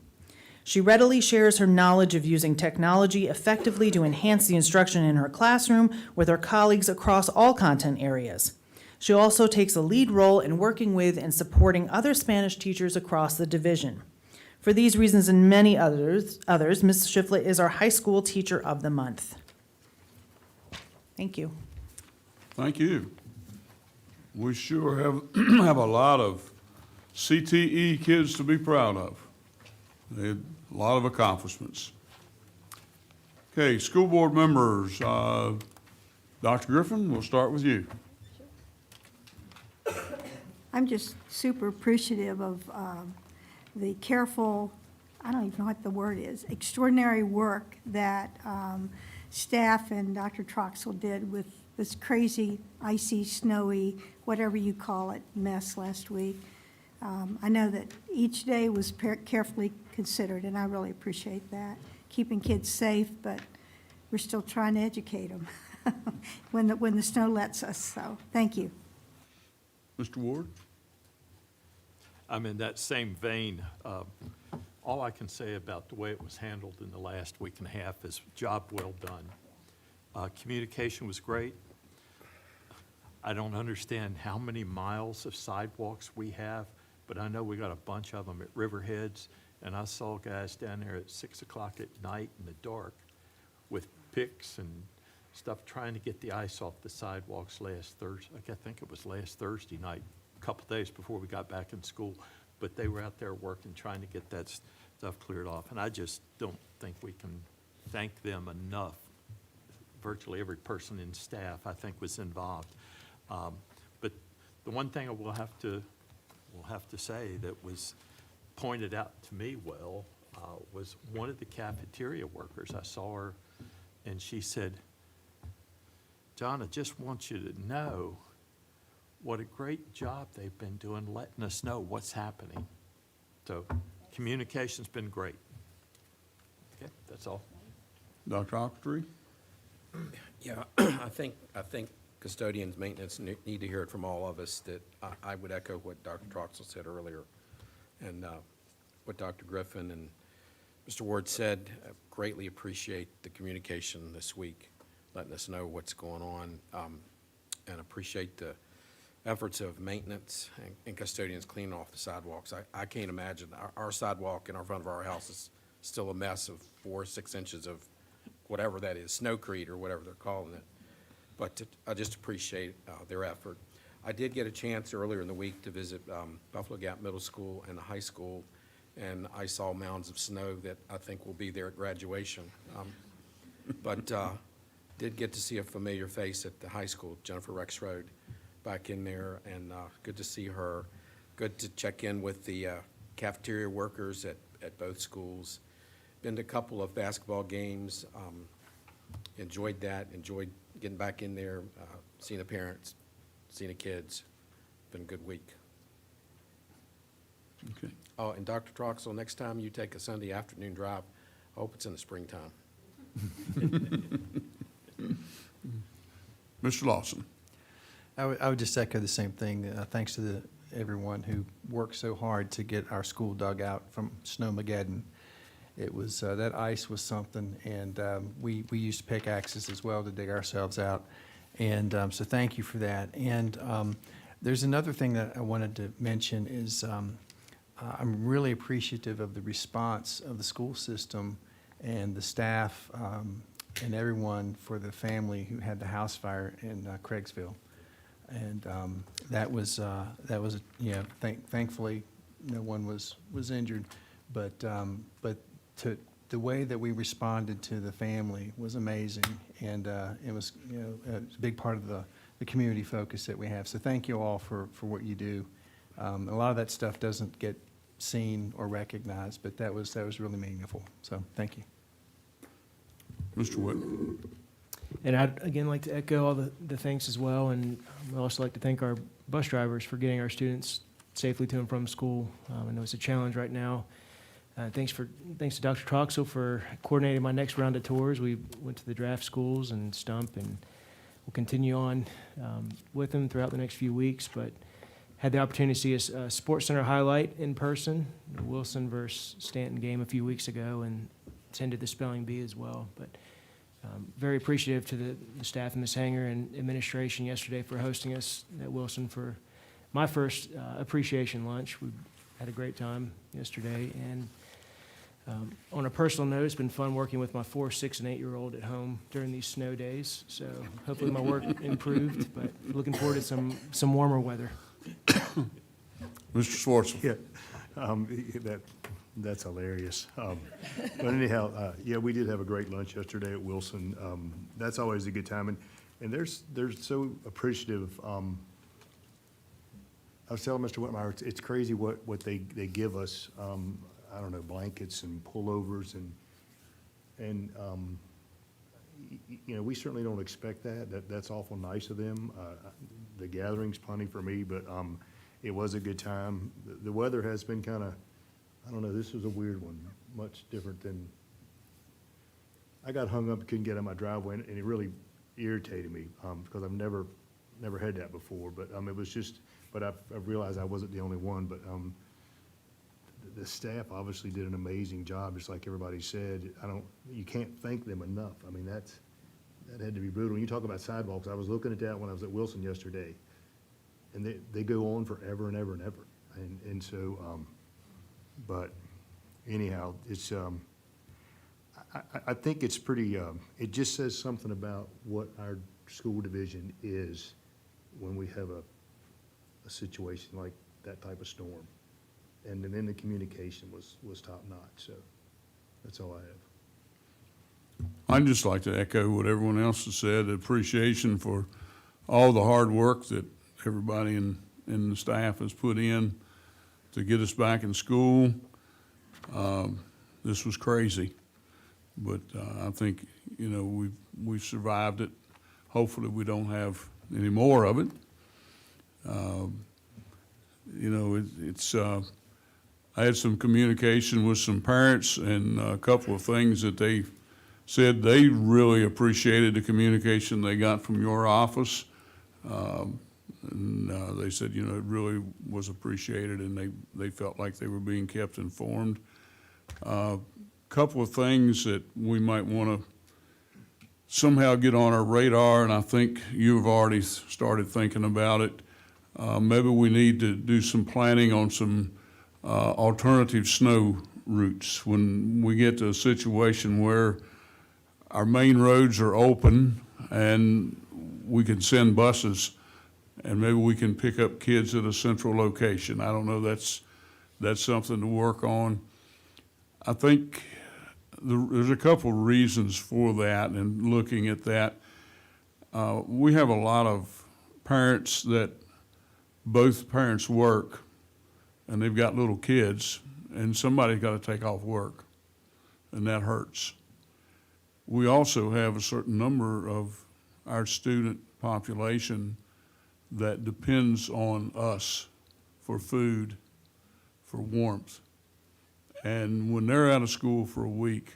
She readily shares her knowledge of using technology effectively to enhance the instruction in her classroom with her colleagues across all content areas. She also takes a lead role in working with and supporting other Spanish teachers across the division. For these reasons and many others, Ms. Shiflett is our High School Teacher of the Month. Thank you. Thank you. We sure have a lot of CTE kids to be proud of. They had a lot of accomplishments. Okay, school board members, Dr. Griffin, we'll start with you. I'm just super appreciative of the careful, I don't even know what the word is, extraordinary work that staff and Dr. Troxell did with this crazy, icy, snowy, whatever you call it, mess last week. I know that each day was carefully considered, and I really appreciate that. Keeping kids safe, but we're still trying to educate them when the snow lets us, so thank you. Mr. Ward? I'm in that same vein. All I can say about the way it was handled in the last week and a half is job well done. Communication was great. I don't understand how many miles of sidewalks we have, but I know we got a bunch of them at Riverheads, and I saw guys down there at 6 o'clock at night in the dark with picks and stuff trying to get the ice off the sidewalks last Thursday. I think it was last Thursday night, a couple days before we got back in school. But they were out there working, trying to get that stuff cleared off. And I just don't think we can thank them enough. Virtually every person in staff, I think, was involved. But the one thing I will have to say that was pointed out to me was one of the cafeteria workers. I saw her, and she said, "John, I just want you to know what a great job they've been doing letting us know what's happening." So communication's been great. Okay, that's all. Dr. Ogletree? Yeah, I think custodians, maintenance need to hear it from all of us, that I would echo what Dr. Troxel said earlier, and what Dr. Griffin and Mr. Ward said. I greatly appreciate the communication this week, letting us know what's going on, and appreciate the efforts of maintenance and custodians cleaning off the sidewalks. I can't imagine, our sidewalk in our front of our house is still a mess of 4 or 6 inches of whatever that is, snowcrete or whatever they're calling it. But I just appreciate their effort. I did get a chance earlier in the week to visit Buffalo Gap Middle School and the high school, and I saw mounds of snow that I think will be there at graduation. But did get to see a familiar face at the high school, Jennifer Rexroad, back in there, and good to see her. Good to check in with the cafeteria workers at both schools. Been to a couple of basketball games. Enjoyed that, enjoyed getting back in there, seeing the parents, seeing the kids. Been a good week. Okay. Oh, and Dr. Troxel, next time you take a Sunday afternoon drive, I hope it's in the springtime. Mr. Lawson? I would just echo the same thing. Thanks to everyone who worked so hard to get our school dug out from Snowmageddon. It was, that ice was something, and we used pickaxes as well to dig ourselves out. And so thank you for that. And there's another thing that I wanted to mention is I'm really appreciative of the response of the school system and the staff and everyone for the family who had the house fire in Craigsville. And that was thankfully no one was injured, but the way that we responded to the family was amazing, and it was it's a big part of the community focus that we have. So thank you all for what you do. A lot of that stuff doesn't get seen or recognized, but that was really meaningful. So thank you. Mr. Wood? And I'd again like to echo all the thanks as well, and I'd also like to thank our bus drivers for getting our students safely to and from school. I know it's a challenge right now. Thanks to Dr. Troxel for coordinating my next round of tours. We went to the draft schools and Stump, and we'll continue on with them throughout the next few weeks. But had the opportunity to see a Sports Center highlight in person, the Wilson versus Stanton game a few weeks ago, and attended the spelling bee as well. But very appreciative to the staff in Ms. Hanger and administration yesterday for hosting us at Wilson for my first appreciation lunch. We had a great time yesterday, and on a personal note, it's been fun working with my 4-, 6-, and 8-year-old at home during these snow days. So hopefully my work improved, but looking forward to some warmer weather. Mr. Schwartzel? Yeah, that's hilarious. But anyhow, yeah, we did have a great lunch yesterday at Wilson. That's always a good time, and they're so appreciative. I was telling Mr. Whitmire, it's crazy what they give us. I don't know, blankets and pullovers and we certainly don't expect that. That's awful nice of them. The gathering's plenty for me, but it was a good time. The weather has been kind of, I don't know, this was a weird one, much different than, I got hung up, couldn't get out of my driveway, and it really irritated me because I've never had that before. But it was just, but I've realized I wasn't the only one. But the staff obviously did an amazing job, just like everybody said. You can't thank them enough. I mean, That had to be brutal. You talk about sidewalks, I was looking at that when I was at Wilson yesterday, and they go on forever and ever and ever. And so, but anyhow, it's, I think it's pretty, it just says something about what our school division is when we have a situation like that type of storm. And then the communication was top-notch, so that's all I have. I'd just like to echo what everyone else has said, appreciation for all the hard work that everybody in the staff has put in to get us back in school. This was crazy, but I think, you know, we've survived it. Hopefully we don't have any more of it. You know, I had some communication with some parents, and a couple of things that they said they really appreciated the communication they got from your office. And they said, you know, it really was appreciated, and they felt like they were being kept informed. Couple of things that we might want to somehow get on our radar, and I think you've already started thinking about it. Maybe we need to do some planning on some alternative snow routes. When we get to a situation where our main roads are open and we can send buses, and maybe we can pick up kids at a central location. I don't know, that's something to work on. I think there's a couple of reasons for that, and looking at that. We have a lot of parents that both parents work, and they've got little kids, and somebody's got to take off work, and that hurts. We also have a certain number of our student population that depends on us for food, for warmth. And when they're out of school for a week,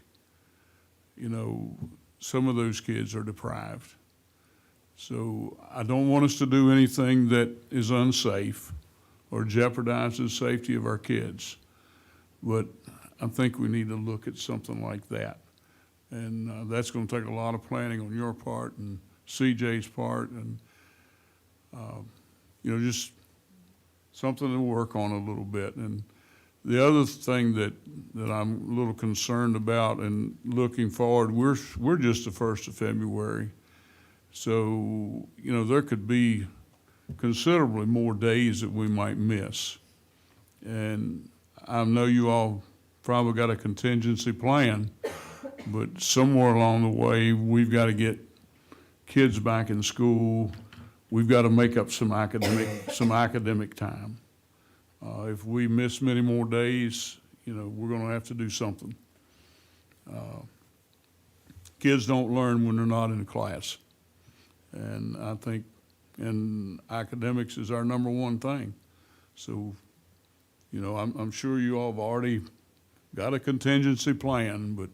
you know, some of those kids are deprived. So I don't want us to do anything that is unsafe or jeopardizes the safety of our kids. But I think we need to look at something like that. And that's going to take a lot of planning on your part and CJ's part, and you know, just something to work on a little bit. And the other thing that I'm a little concerned about, and looking forward, we're just the 1st of February. So, you know, there could be considerably more days that we might miss. And I know you all probably got a contingency plan, but somewhere along the way, we've got to get kids back in school. We've got to make up some academic time. If we miss many more days, you know, we're going to have to do something. Kids don't learn when they're not in class. And I think, and academics is our number one thing. So, you know, I'm sure you all have already got a contingency plan, but,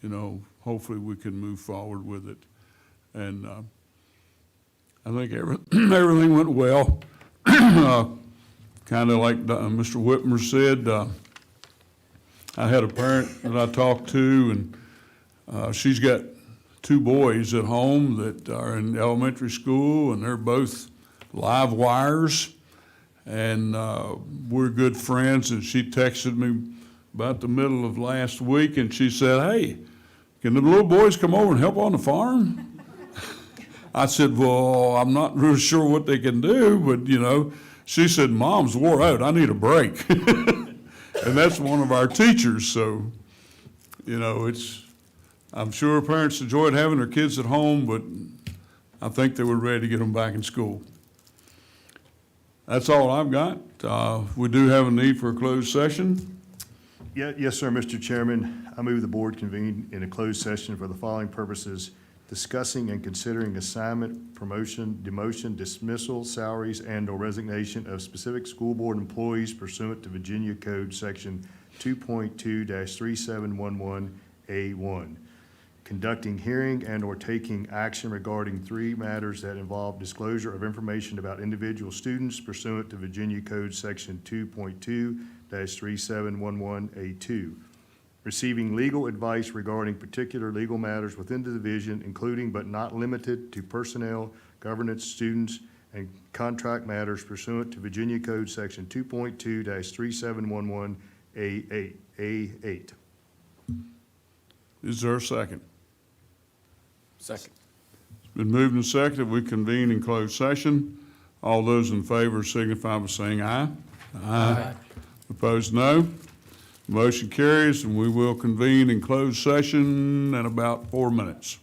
you know, hopefully we can move forward with it. And I think everything went well. Kind of like Mr. Whitmer said, I had a parent that I talked to, and she's got 2 boys at home that are in elementary school, and they're both live wires, and we're good friends. And she texted me about the middle of last week, and she said, "Hey, can the little boys come over and help on the farm?" I said, "Well, I'm not really sure what they can do, but, you know." She said, "Mom's wore out, I need a break." And that's one of our teachers, so, you know, I'm sure parents enjoyed having their kids at home, but I think they were ready to get them back in school. That's all I've got. We do have a need for a closed session. Yes, sir, Mr. Chairman. I move the board convene in a closed session for the following purposes: discussing and considering assignment, promotion, demotion, dismissal, salaries, and/or resignation of specific school board employees pursuant to Virginia Code Section 2.2-3711A1. Conducting hearing and/or taking action regarding 3 matters that involve disclosure of information about individual students pursuant to Virginia Code Section 2.2-3711A2. receiving legal advice regarding particular legal matters within the division, including but not limited to personnel, governance, students, and contract matters pursuant to Virginia Code Section 2.2-3711A8. Is there a second? Second. It's been moved and seconded. We convene in closed session. All those in favor signify by saying aye. Aye. Opposed, no. Motion carries, and we will convene in closed session in about 4 minutes.